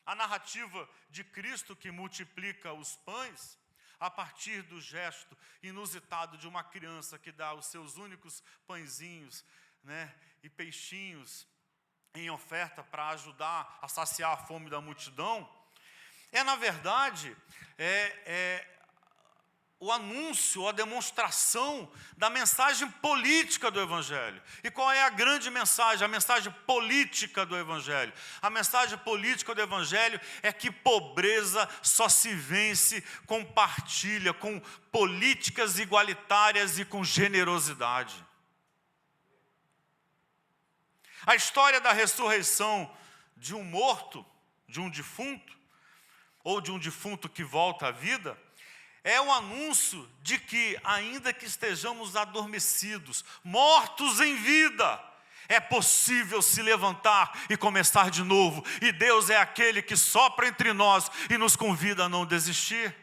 A narrativa de Cristo que multiplica os pães, a partir do gesto inusitado de uma criança que dá os seus únicos pãezinhos, né, e peixinhos em oferta para ajudar a saciar a fome da multidão, na verdade, o anúncio, a demonstração da mensagem política do Evangelho. E qual é a grande mensagem? A mensagem política do Evangelho. A mensagem política do Evangelho é que pobreza só se vence com partilha, com políticas igualitárias e com generosidade. A história da ressurreição de um morto, de um defunto, ou de um defunto que volta à vida, é um anúncio de que, ainda que estejamos adormecidos, mortos em vida, é possível se levantar e começar de novo. E Deus é aquele que sopra entre nós e nos convida a não desistir.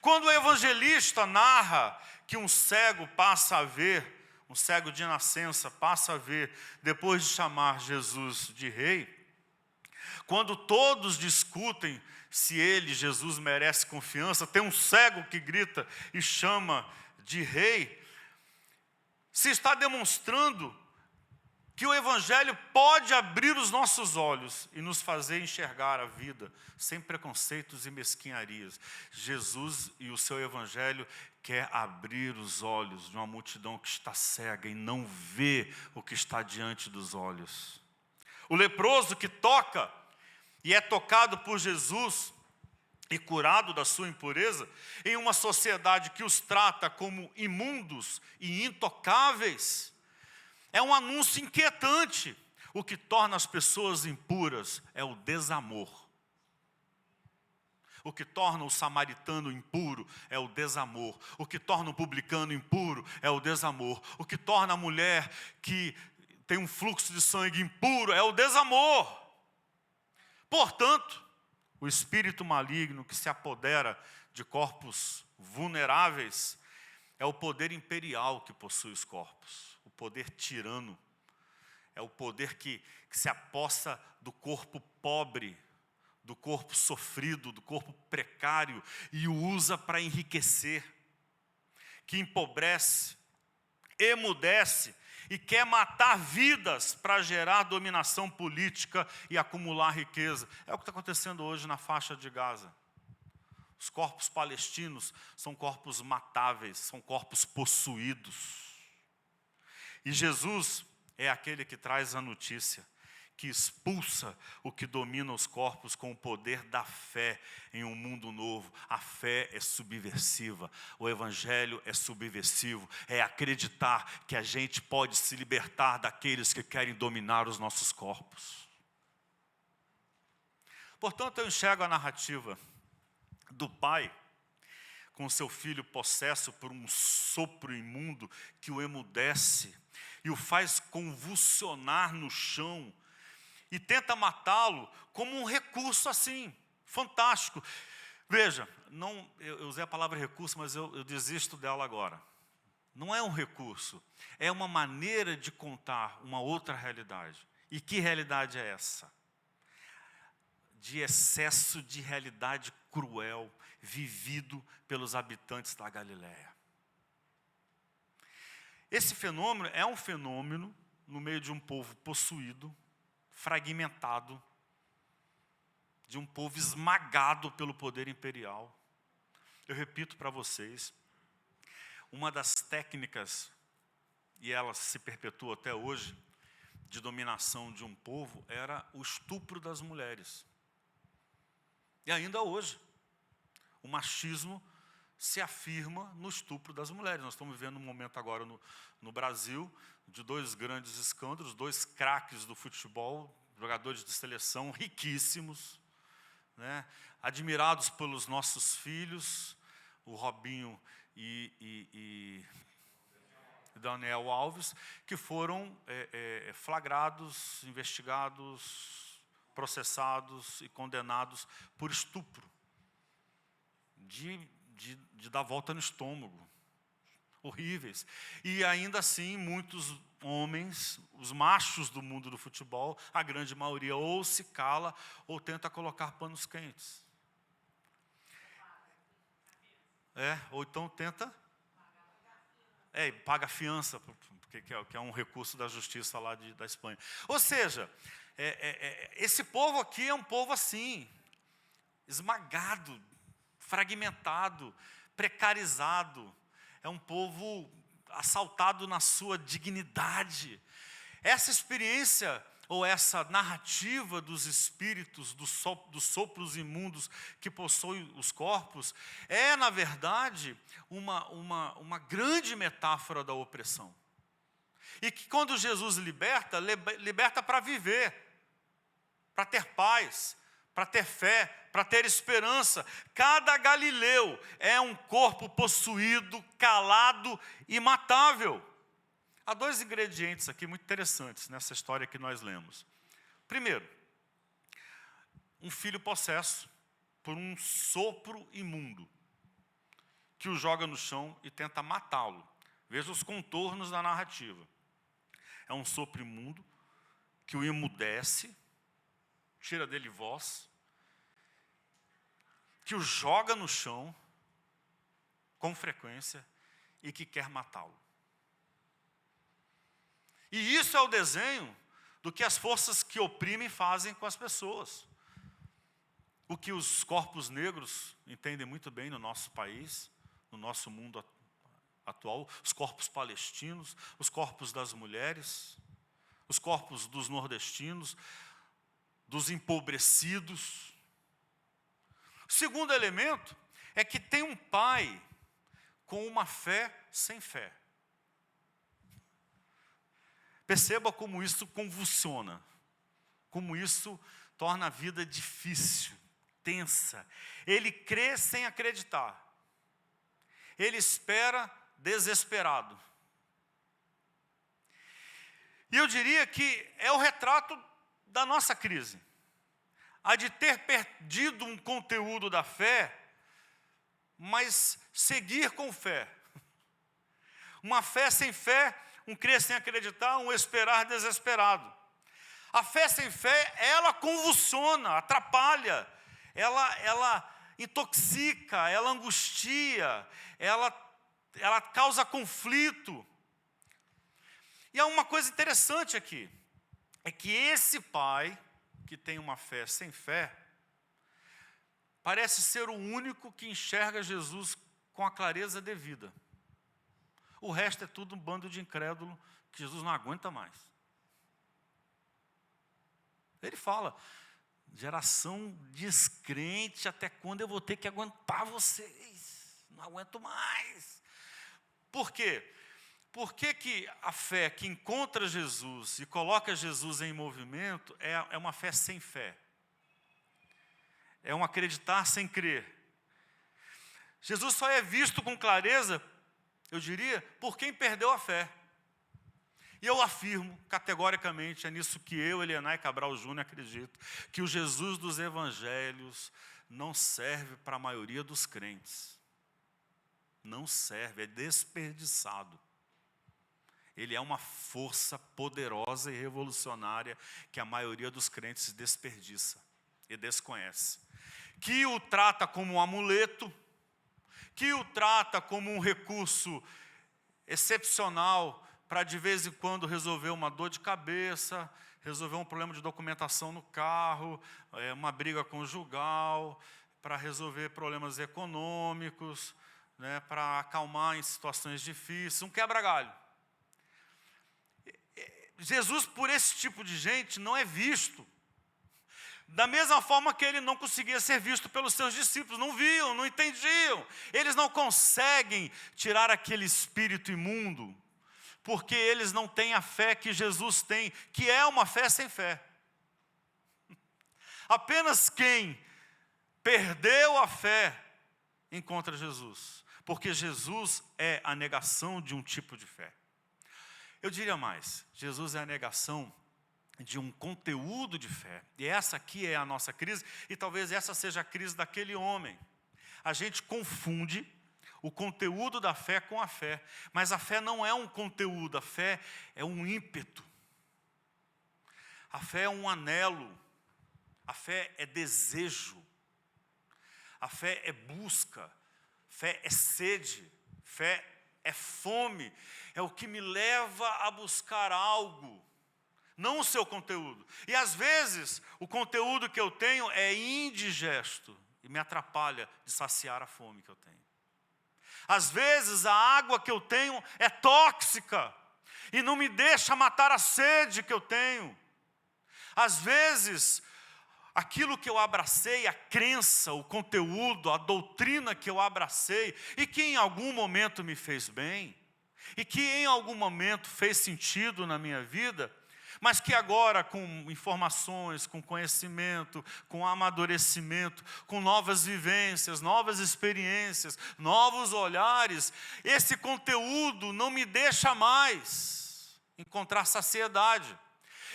Quando o evangelista narra que um cego passa a ver, um cego de nascença passa a ver, depois de chamar Jesus de rei, quando todos discutem se ele, Jesus, merece confiança, tem um cego que grita e chama de rei, se está demonstrando que o Evangelho pode abrir os nossos olhos e nos fazer enxergar a vida sem preconceitos e mesquinharias. Jesus e o seu Evangelho quer abrir os olhos de uma multidão que está cega e não vê o que está diante dos olhos. O leproso que toca e é tocado por Jesus e curado da sua impureza, em uma sociedade que os trata como imundos e intocáveis, é um anúncio inquietante. O que torna as pessoas impuras é o desamor. O que torna o samaritano impuro é o desamor. O que torna o publicano impuro é o desamor. O que torna a mulher que tem um fluxo de sangue impuro é o desamor. Portanto, o espírito maligno que se apodera de corpos vulneráveis é o poder imperial que possui os corpos, o poder tirano, é o poder que se apossa do corpo pobre, do corpo sofrido, do corpo precário e o usa para enriquecer, que empobrece, emudece e quer matar vidas para gerar dominação política e acumular riqueza. É o que está acontecendo hoje na faixa de Gaza. Os corpos palestinos são corpos matáveis, são corpos possuídos. E Jesus é aquele que traz a notícia, que expulsa o que domina os corpos com o poder da fé em um mundo novo. A fé é subversiva, o Evangelho é subversivo, é acreditar que a gente pode se libertar daqueles que querem dominar os nossos corpos. Portanto, eu enxergo a narrativa do Pai com seu filho possesso por um sopro imundo que o emudece e o faz convulsionar no chão e tenta matá-lo como um recurso assim, fantástico. Veja, eu usei a palavra recurso, mas eu desisto dela agora. Não é um recurso, é uma maneira de contar uma outra realidade. E que realidade é essa? De excesso de realidade cruel, vivido pelos habitantes da Galileia. Esse fenômeno é um fenômeno no meio de um povo possuído, fragmentado, de um povo esmagado pelo poder imperial. Eu repito para vocês, uma das técnicas, e ela se perpetua até hoje, de dominação de um povo, era o estupro das mulheres. E ainda hoje, o machismo se afirma no estupro das mulheres. Nós estamos vivendo um momento agora no Brasil, de 2 grandes escândalos, 2 craques do futebol, jogadores de seleção riquíssimos, né, admirados pelos nossos filhos, o Robinho e Daniel Alves, que foram flagrados, investigados, processados e condenados por estupro, de dar volta no estômago, horríveis. E ainda assim, muitos homens, os machos do mundo do futebol, a grande maioria ou se cala ou tenta colocar panos quentes. Ou então tenta... paga fiança, porque que é um recurso da justiça lá da Espanha. Ou seja, esse povo aqui é um povo assim, esmagado, fragmentado, precarizado. É um povo assaltado na sua dignidade. Essa experiência, ou essa narrativa dos espíritos, dos sopros imundos que possuem os corpos, é, na verdade, uma grande metáfora da opressão. E que quando Jesus liberta para viver, para ter paz, para ter fé, para ter esperança. Cada galileu é um corpo possuído, calado, imatável. Há 2 ingredientes aqui muito interessantes nessa história que nós lemos. Primeiro, um filho possesso por um sopro imundo, que o joga no chão e tenta matá-lo. Veja os contornos da narrativa. É um sopro imundo que o emudece, tira dele voz, que o joga no chão com frequência e que quer matá-lo. E isso é o desenho do que as forças que oprimem fazem com as pessoas. O que os corpos negros entendem muito bem no nosso país, no nosso mundo atual, os corpos palestinos, os corpos das mulheres, os corpos dos nordestinos, dos empobrecidos. O segundo elemento é que tem um pai com uma fé sem fé. Perceba como isso convulsiona, como isso torna a vida difícil, tensa. Ele crê sem acreditar. Ele espera desesperado. E eu diria que é o retrato da nossa crise. A de ter perdido um conteúdo da fé, mas seguir com fé. Uma fé sem fé, um crer sem acreditar, um esperar desesperado. A fé sem fé, ela convulsiona, atrapalha, ela intoxica, ela angustia, ela causa conflito. E há uma coisa interessante aqui, é que esse pai, que tem uma fé sem fé, parece ser o único que enxerga Jesus com a clareza devida. O resto é tudo um bando de incrédulo que Jesus não aguenta mais. Ele fala, geração descrente, até quando eu vou ter que aguentar vocês? Não aguento mais. Por quê? Por que a fé que encontra Jesus e coloca Jesus em movimento é uma fé sem fé? É um acreditar sem crer. Jesus só é visto com clareza, eu diria, por quem perdeu a fé. E eu afirmo categoricamente, é nisso que eu, Elianai Cabral Júnior, acredito, que o Jesus dos evangelhos não serve para a maioria dos crentes. Não serve, é desperdiçado. Ele é uma força poderosa e revolucionária que a maioria dos crentes desperdiça e desconhece. Que o trata como um amuleto, que o trata como um recurso excepcional para de vez em quando resolver uma dor de cabeça, resolver um problema de documentação no carro, uma briga conjugal, para resolver problemas econômicos, né, para acalmar em situações difíceis, um quebra-galho. Jesus, por esse tipo de gente, não é visto. Da mesma forma que ele não conseguia ser visto pelos seus discípulos, não viam, não entendiam. Eles não conseguem tirar aquele espírito imundo, porque eles não têm a fé que Jesus tem, que é uma fé sem fé. Apenas quem perdeu a fé encontra Jesus, porque Jesus é a negação de um tipo de fé. Eu diria mais, Jesus é a negação de um conteúdo de fé. E essa aqui é a nossa crise, e talvez essa seja a crise daquele homem. A gente confunde o conteúdo da fé com a fé, mas a fé não é um conteúdo, a fé é um ímpeto. A fé é um anelo, a fé é desejo, a fé é busca, fé é sede, fé é fome, é o que me leva a buscar algo, não o seu conteúdo. E às vezes, o conteúdo que eu tenho é indigesto e me atrapalha de saciar a fome que eu tenho. Às vezes, a água que eu tenho é tóxica e não me deixa matar a sede que eu tenho. Às vezes, aquilo que eu abracei, a crença, o conteúdo, a doutrina que eu abracei e que em algum momento me fez bem, e que em algum momento fez sentido na minha vida, mas que agora com informações, com conhecimento, com amadurecimento, com novas vivências, novas experiências, novos olhares, esse conteúdo não me deixa mais encontrar saciedade.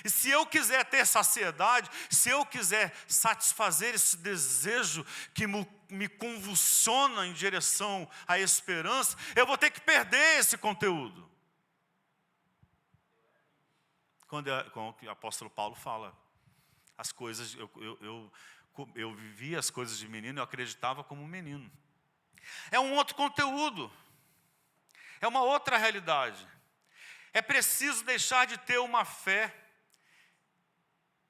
E se eu quiser ter saciedade, se eu quiser satisfazer esse desejo que me convulsiona em direção à esperança, eu vou ter que perder esse conteúdo. Quando o apóstolo Paulo fala, as coisas, eu vivia as coisas de menino, eu acreditava como um menino. É um outro conteúdo, é uma outra realidade. É preciso deixar de ter uma fé,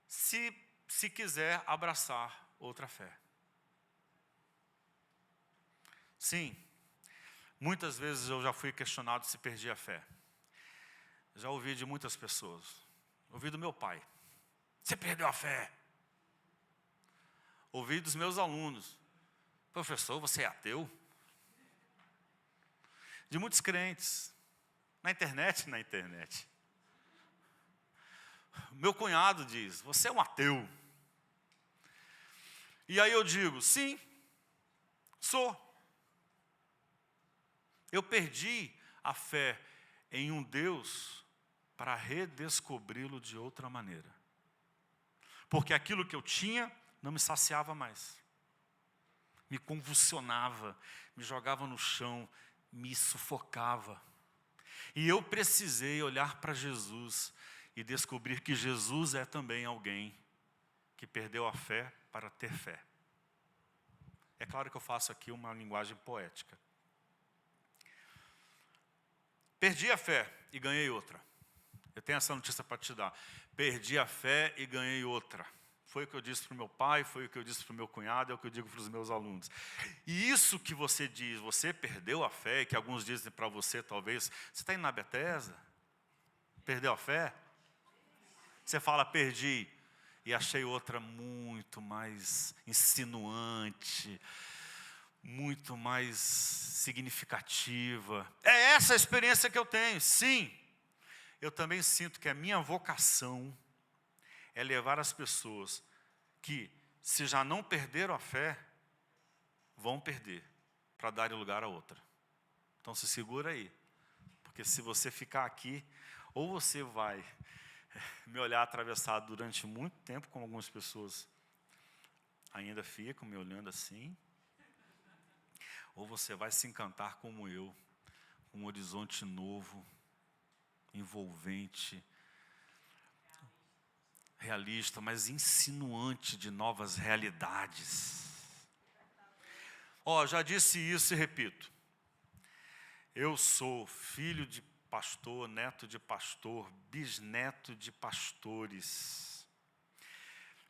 se quiser abraçar outra fé. Sim, muitas vezes eu já fui questionado se perdi a fé. Já ouvi de muitas pessoas. Ouvi do meu pai: você perdeu a fé. Ouvi dos meus alunos: professor, você é ateu? De muitos crentes. Na internet. Meu cunhado diz: você é um ateu. E aí eu digo: sim, sou. Eu perdi a fé em um Deus para redescobri-lo de outra maneira. Porque aquilo que eu tinha não me saciava mais. Me convulsionava, me jogava no chão, me sufocava. E eu precisei olhar para Jesus e descobrir que Jesus é também alguém que perdeu a fé para ter fé. É claro que eu faço aqui uma linguagem poética. Perdi a fé e ganhei outra. Eu tenho essa notícia para te dar. Perdi a fé e ganhei outra. Foi o que eu disse para o meu pai, foi o que eu disse para o meu cunhado, é o que eu digo para os meus alunos. E isso que você diz, você perdeu a fé, que alguns dizem para você, talvez, você está indo na Bethesda? Perdeu a fé? Você fala: perdi, e achei outra muito mais insinuante, muito mais significativa. É essa a experiência que eu tenho, sim. Eu também sinto que a minha vocação é levar as pessoas que, se já não perderam a fé, vão perder, para dar lugar a outra. Então se segura aí, porque se você ficar aqui, ou você vai me olhar atravessado durante muito tempo, como algumas pessoas ainda ficam me olhando assim, ou você vai se encantar como eu, com um horizonte novo, envolvente, realista, mas insinuante de novas realidades. Já disse isso e repito. Eu sou filho de pastor, neto de pastor, bisneto de pastores.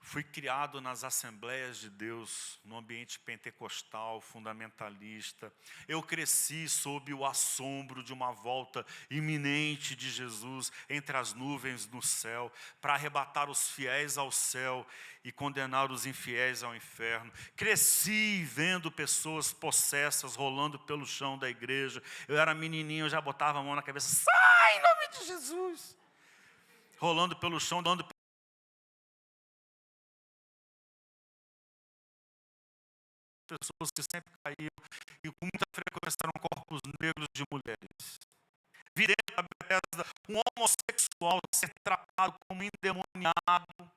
Fui criado nas Assembleias de Deus, no ambiente pentecostal, fundamentalista. Eu cresci sob o assombro de uma volta iminente de Jesus entre as nuvens no céu, para arrebatar os fiéis ao céu e condenar os infiéis ao inferno. Cresci vendo pessoas possessas rolando pelo chão da igreja. Eu era menininho, eu já botava a mão na cabeça, sai em nome de Jesus! Rolando pelo chão, dando pessoas que sempre caíam e com muita frequência eram corpos negros de mulheres. Vi dentro da Bethesda um homossexual ser tratado como endemoniado.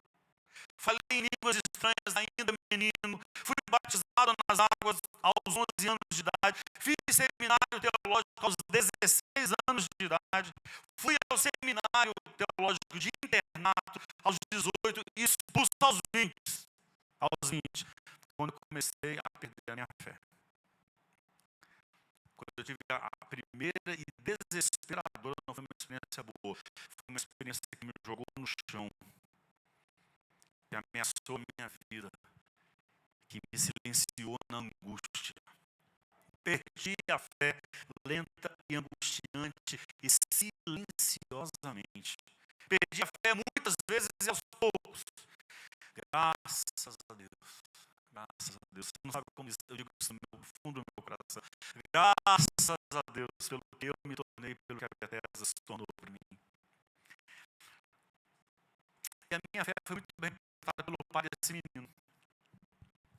Falei em línguas estranhas ainda menino. Fui batizado nas águas aos 11 anos de idade. Fiz seminário teológico aos 16 anos de idade. Fui ao seminário teológico de internato aos 18 e expulso aos 20. Quando eu comecei a perder a minha fé. Quando eu tive a primeira e desesperadora, não foi uma experiência boa, foi uma experiência que me jogou no chão, que ameaçou a minha vida, que me silenciou na angústia. Perdi a fé lenta e angustiante e silenciosamente. Perdi a fé muitas vezes e aos poucos. Graças a Deus. Graças a Deus. Você não sabe como eu digo isso no fundo do meu coração. Graças a Deus pelo que eu me tornei, pelo que a Bethesda se tornou para mim. E a minha fé foi muito bem representada pelo pai desse menino.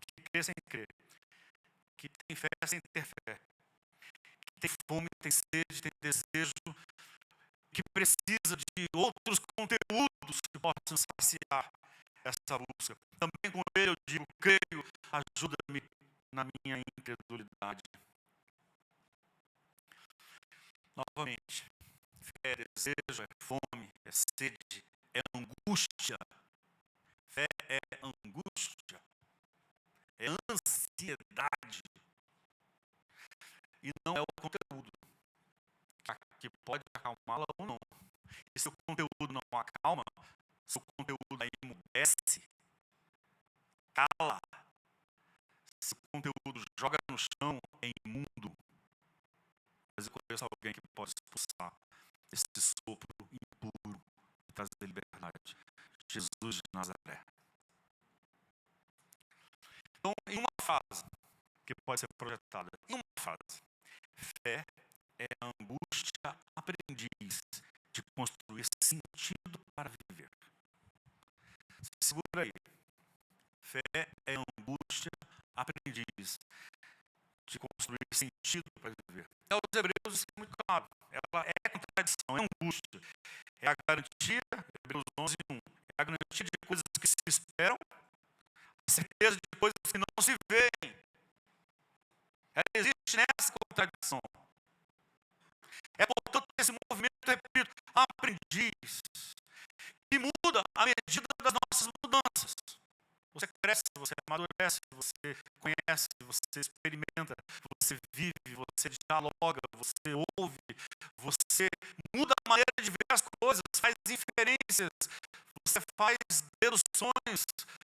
Que crê sem crer. Que tem fé sem ter fé. Que tem fome, tem sede, tem desejo. Que precisa de outros conteúdos que possam saciar essa busca. Também com ele eu digo, creio, ajuda-me na minha incredulidade. Novamente, fé é desejo, é fome, é sede, é angústia. Fé é angústia, é ansiedade. E não é o conteúdo que pode acalmá-la ou não. E se o conteúdo não acalma, se o conteúdo aí emudece, cala, se o conteúdo joga no chão, é imundo. Mas eu conheço alguém que pode expulsar esse sopro impuro e trazer liberdade. Jesus de Nazaré. Então, em uma frase que pode ser projetada, em uma frase, fé é a angústia aprendiz de construir sentido para viver. Segura aí. Fé é angústia aprendiz de construir sentido para viver. Aos Hebreus isso é muito claro. Ela é contradição, é angústia. É a garantia, Hebreus 11:1, é a garantia de coisas que se esperam, a certeza de coisas que não se veem. Ela existe nessa contradição. É portanto esse movimento, repito, aprendiz, que muda à medida das nossas mudanças. Você cresce, você amadurece, você conhece, você experimenta, você vive, você dialoga, você ouve, você muda a maneira de ver as coisas, faz inferências, você faz deduções,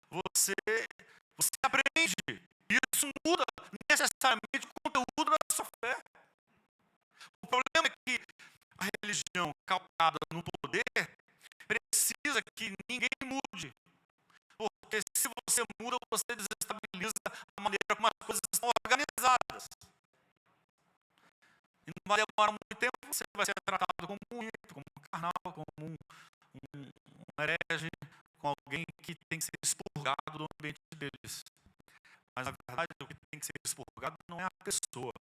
você aprende. E isso muda necessariamente o conteúdo da sua fé. O problema é que a religião calcada no poder precisa que ninguém mude. Porque se você muda, você desestabiliza a maneira como as coisas estão organizadas. E não vai demorar muito tempo, você vai ser tratado como um ímpio, como um carnal, como um herege, com alguém que tem que ser expurgado do ambiente deles. Mas, na verdade, o que tem que ser expurgado não é a pessoa,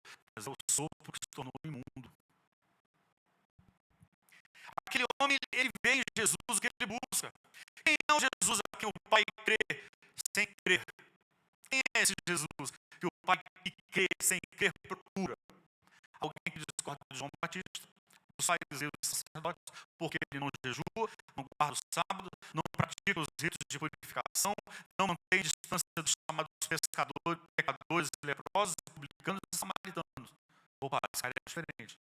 ele vê em Jesus o que ele busca. Quem é o Jesus a quem o Pai crê sem crer? Quem é esse Jesus que o Pai que crê sem crer procura? Alguém que discorda de João Batista, dos fariseus e sacerdotes, porque ele não jejua, não guarda o sábado, não pratica os ritos de purificação, não mantém distância dos chamados pecadores, leprosos, publicanos e samaritanos. Opa, esse cara é diferente.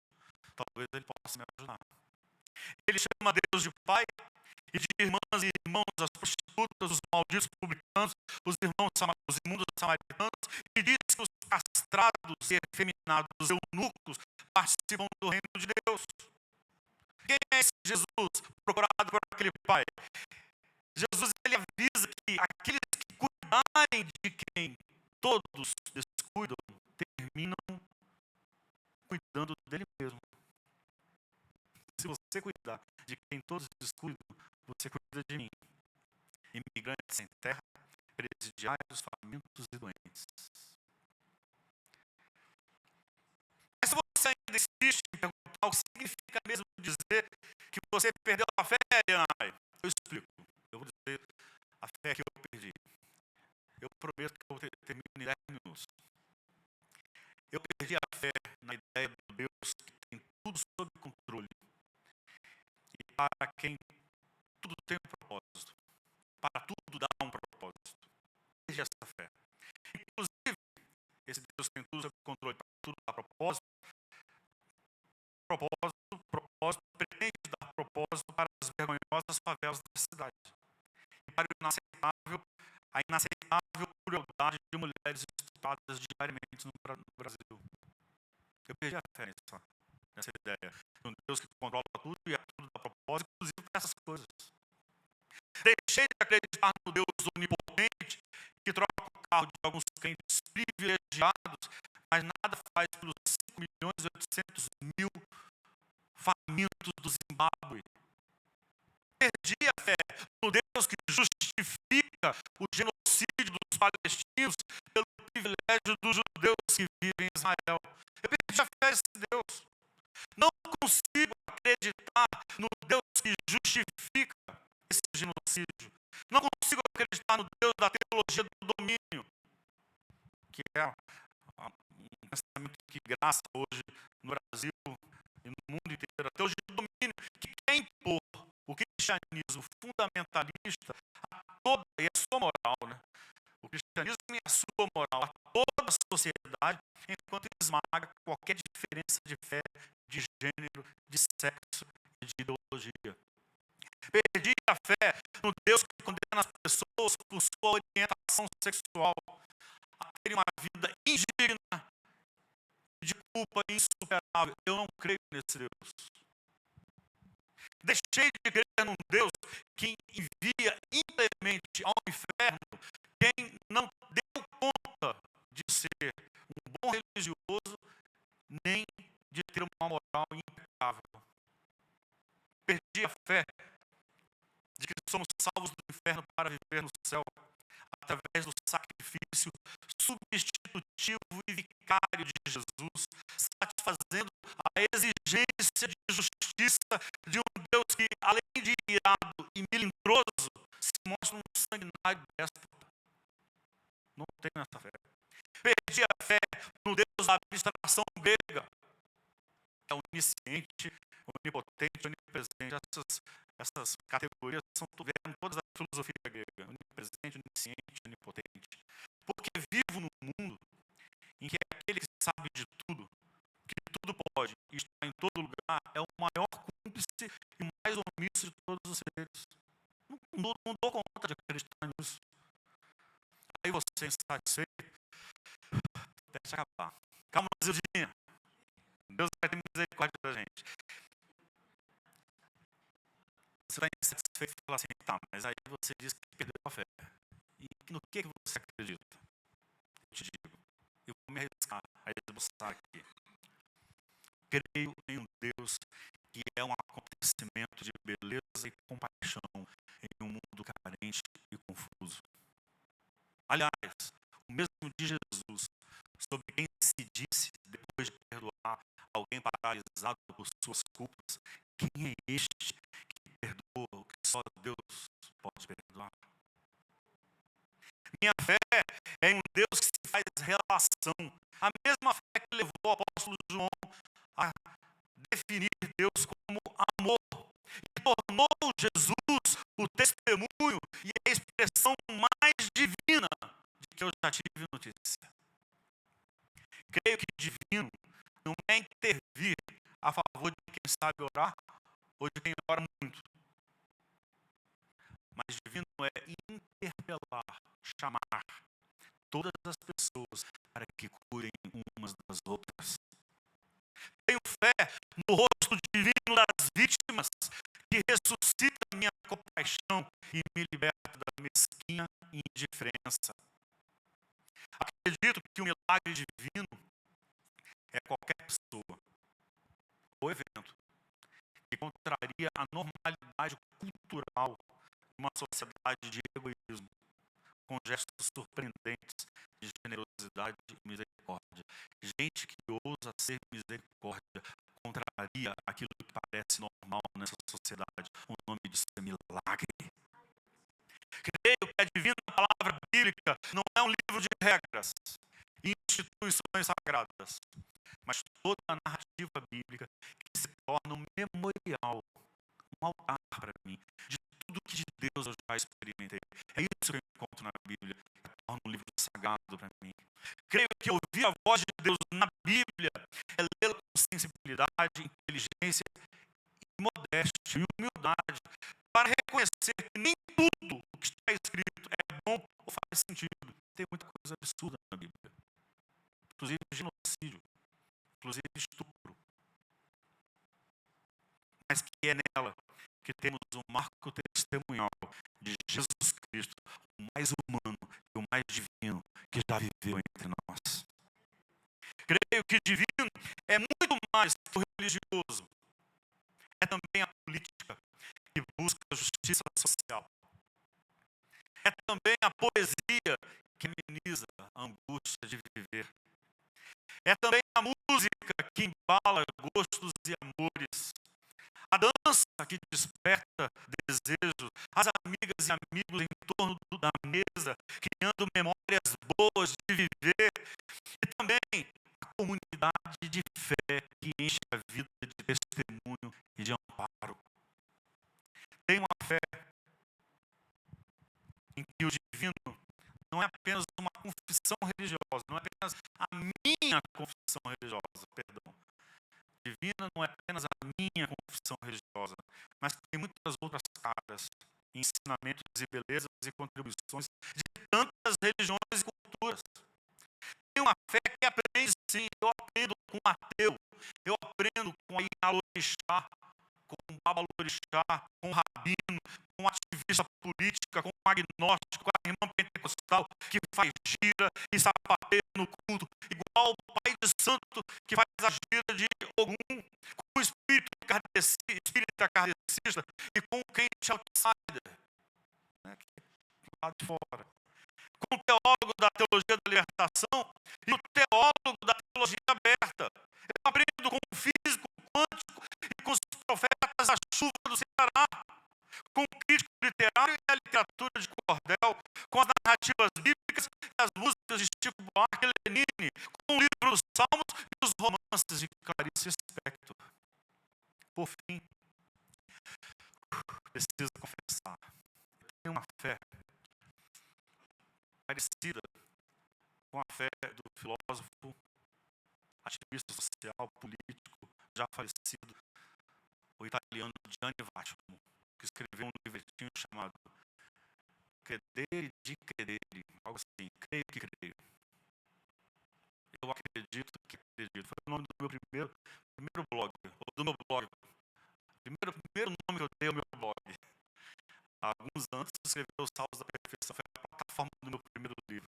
Talvez ele possa me ajudar. Ele chama Deus de Pai e de irmãs e irmãos, as prostitutas, os malditos publicanos, os imundos samaritanos, e diz que os castrados e efeminados, eunucos, participam do reino de Deus. Quem é esse Jesus procurado por aquele Pai? Jesus, ele avisa que aqueles que cuidarem de quem todos descuidam, terminam cuidando dele mesmo. Se você cuidar de quem todos descuidam, você cuida de mim. Imigrantes sem terra, presidiários, famintos e doentes. Mas se você ainda insiste em perguntar o que significa mesmo dizer que você perdeu a fé, Yanai, eu explico. Eu vou dizer a fé que eu perdi. Eu prometo que eu termino em 10 minutos. Eu perdi a fé na ideia do Deus que tem tudo sob controle. E para quem tudo tem um propósito. Para tudo dá um propósito. Perdi essa fé. Inclusive, esse Deus que tem tudo sob controle, para tudo dá propósito, pretende dar propósito para as vergonhosas favelas da cidade. E para a inaceitável crueldade de mulheres estupradas diariamente no Brasil. Eu perdi a fé nessa ideia. De um Deus que controla tudo e a tudo dá propósito, inclusive para essas coisas. Deixei de acreditar no Deus onipotente que troca o carro de alguns crentes privilegiados, mas nada faz pelos 5.800.000 famintos do Zimbábue. Perdi a fé no Deus que justifica o genocídio dos palestinos pelo privilégio dos judeus que vivem em Israel. Eu perdi a fé nesse Deus. Não consigo acreditar no Deus que justifica esse genocídio. Não consigo acreditar no Deus da teologia do domínio, que é um pensamento que graça hoje no Brasil e no mundo inteiro. A teologia do domínio que quer impor o cristianismo fundamentalista a toda, e a sua moral, né? O cristianismo e a sua moral a toda a sociedade, enquanto esmaga qualquer diferença de fé, de gênero, de sexo e de ideologia. Perdi a fé no Deus que condena as pessoas por sua orientação sexual a terem uma vida indigna e de culpa insuperável. Eu não creio nesse Deus. Deixei de crer num Deus que envia implemente ao inferno quem não deu conta de ser um bom religioso, nem de ter uma moral impecável. Perdi a fé de que somos salvos do inferno para viver no céu, através do sacrifício substitutivo e vicário de Jesus, satisfazendo a exigência de justiça de um Deus que, além de irado e melindroso, se mostra um sanguinário déspota. Não tenho essa fé. Perdi a fé no Deus da abstração grega, que é onisciente, onipotente, onipresente. Essas categorias vieram todas da filosofia grega. Onipresente, onisciente, onipotente. Porque vivo num mundo em que aquele que sabe de tudo, que tudo pode e está em todo lugar, é o maior cúmplice e mais omisso de todos os seres. Não dou conta de acreditar nisso. Aí você, insatisfeito, deixa acabar. Calma, Zildinha. Deus vai ter misericórdia da gente. Você está insatisfeito e fala assim, tá, mas aí você diz que perdeu a fé. E no que você acredita? Eu te digo. Eu vou me arriscar a esboçar aqui. Creio em um Deus que é um acontecimento de beleza e compaixão em um mundo carente e confuso. Aliás, o mesmo de Jesus, sobre quem se disse, depois de perdoar alguém paralisado por suas culpas, quem é este que perdoa o que só Deus pode perdoar. Minha fé é em um Deus que se faz relação. A mesma fé que levou o apóstolo João a definir Deus como amor. E tornou Jesus o testemunho e a expressão mais divina de que eu já tive notícia. Creio que divino não é intervir a favor de quem sabe orar ou de quem ora muito. Mas divino é interpelar, chamar todas as pessoas para que cuidem umas das outras. Tenho fé no rosto divino das vítimas que ressuscita minha compaixão e me liberta da mesquinha indiferença. Acredito que o milagre divino é qualquer pessoa ou evento que contraria a normalidade cultural de uma sociedade de egoísmo, com gestos surpreendentes de generosidade e misericórdia. Gente que ousa ser misericórdia contraria aquilo que parece normal nessa sociedade. O nome disso é milagre. Creio que a divina palavra bíblica não é um livro de regras e instituições sagradas, mas toda a narrativa bíblica que se torna um memorial, um altar para mim, de tudo que de Deus eu já experimentei. É isso que eu encontro na Bíblia, que torna um livro sagrado para mim. Creio que ouvir a voz de Deus na Bíblia é lê-la com sensibilidade, inteligência, e modéstia e humildade, para reconhecer que nem tudo o que está escrito é bom ou faz sentido. Tem muita coisa absurda na Bíblia, inclusive genocídio, inclusive estupro. Mas que é nela que temos o marco testemunhal de Jesus Cristo, o mais humano e o mais divino que já viveu entre nós. Creio que divino é muito mais que o religioso. É também a política que busca a justiça social. É também a poesia que ameniza a angústia de viver. É também a música que embala gostos e amores. A dança que desperta desejo, as amigas e amigos em torno da mesa, criando memórias boas de viver, e também a comunidade de fé que enche a vida de testemunho e de amparo. Tenho uma fé em que o divino não é apenas uma confissão religiosa, não é apenas a minha confissão religiosa, perdão. Divina não é apenas a minha confissão religiosa, mas tem muitas outras caras, ensinamentos e belezas e contribuições de tantas religiões e culturas. Tem uma fé que aprende sim, eu aprendo com o ateu, eu aprendo com a Ialorixá, com o Babalorixá, com o rabino, com o ativista política, com o agnóstico, com a irmã pentecostal que faz gira e sapateia no culto, igual o pai de santo que faz a gira de Ogum, com o espírita kardecista e com o quente outsider, né, lá de fora. Com o teólogo da teologia da libertação e o teólogo da teologia aberta. Eu aprendo com o físico quântico e com os profetas da chuva do Ceará, com o crítico literário e a literatura de cordel, com as narrativas bíblicas e as músicas de Chico Buarque e Lenine, com o livro dos Salmos e os romances de Clarice Lispector. Por fim, preciso confessar, eu tenho uma fé parecida com a fé do filósofo, ativista social, político, já falecido, o italiano Gianni Vattimo, que escreveu um livretinho chamado Credere di Credere, algo assim, creio que creio. Eu acredito que acredito. Foi o nome do meu primeiro blog, ou do meu blog. Primeiro nome que eu dei ao meu blog. Há alguns anos eu escrevi Os Salmos da Perfeição, foi a plataforma do meu primeiro livro.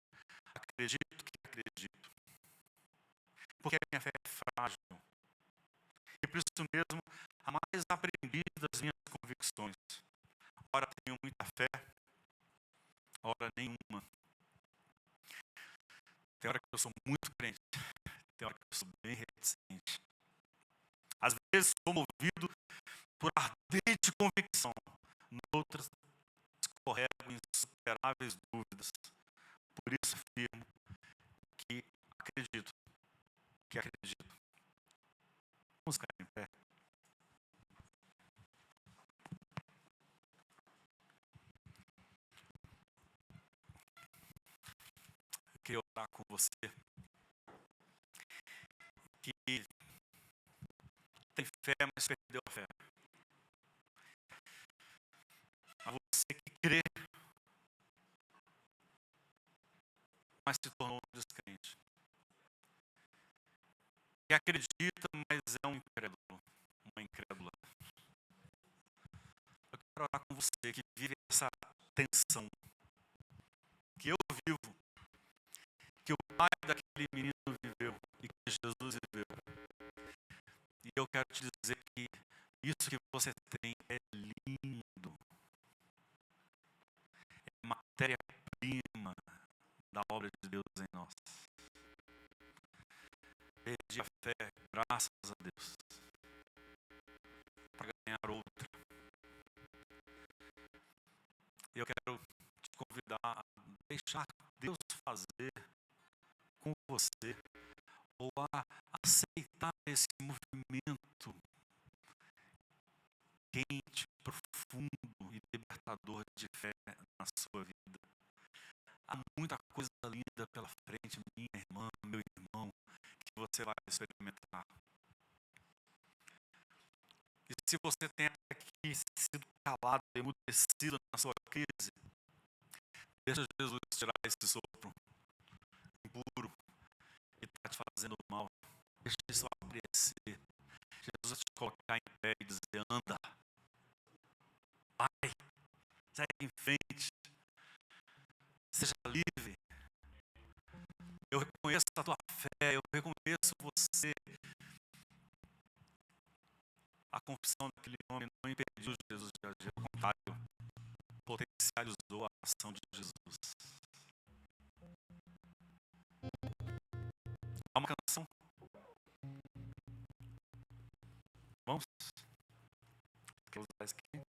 Acredito que acredito. Porque a minha fé é frágil. E por isso mesmo, a mais aprendiz das minhas convicções. Ora tenho muita fé, ora nenhuma. Tem hora que eu sou muito crente, tem hora que eu sou bem reticente. Às vezes sou movido por ardente convicção, noutras escorrego insuperáveis dúvidas. Por isso afirmo que acredito, que acredito. Vamos ficar em pé. Eu queria orar com você que tem fé, mas perdeu a fé. A você que crê, mas se tornou um descrente. Que acredita, mas é um incrédulo, uma incrédula. Eu quero orar com você que vive essa tensão. Que eu vivo, que o pai daquele menino viveu e que Jesus viveu. E eu quero te dizer que isso que você tem é lindo. É matéria-prima da obra de Deus em nós. Perdi a fé, graças a Deus, para ganhar outra. E eu quero te convidar a deixar Deus fazer com você, ou a aceitar esse movimento quente, profundo e libertador de fé na sua vida. Há muita coisa linda pela frente, minha irmã, meu irmão, que você vai experimentar. E se você tem até aqui sido calado, emudecido na sua crise, deixa Jesus tirar esse sopro impuro que está te fazendo mal. Deixa isso aparecer. Jesus te colocar em pé e dizer: anda, vai, segue em frente, seja livre. Eu reconheço a tua fé, eu reconheço você. A confissão daquele homem não impediu Jesus de agir, ao contrário, potencializou a ação de Jesus. Há uma canção. Vamos? Quer usar isso aqui?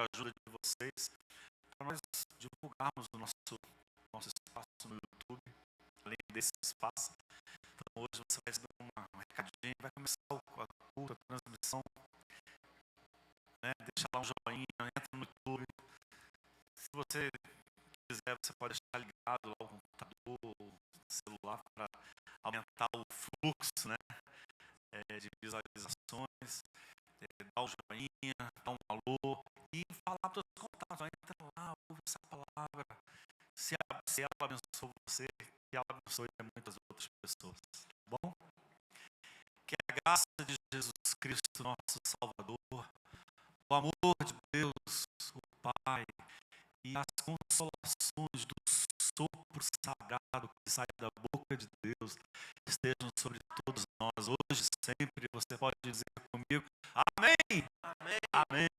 a ajuda de vocês para nós divulgarmos o nosso espaço no YouTube, além desse espaço. Então hoje você vai receber um recadinho, vai começar a culto, a transmissão, né? Deixa lá um joinha, entra no YouTube. Se você quiser, você pode deixar ligado lá o computador, o celular, para aumentar o fluxo, né? De visualizações, dar o joinha, dar um alô e falar para os contatos, entra lá, ouve essa palavra. Se ela abençoou você, que ela abençoe muitas outras pessoas, tá bom? Que a graça de Jesus Cristo, nosso Salvador, o amor de Deus, o Pai, e as consolações do sopro sagrado que sai da boca de Deus estejam sobre todos nós, hoje e sempre. Você pode dizer comigo, amém, amém, amém.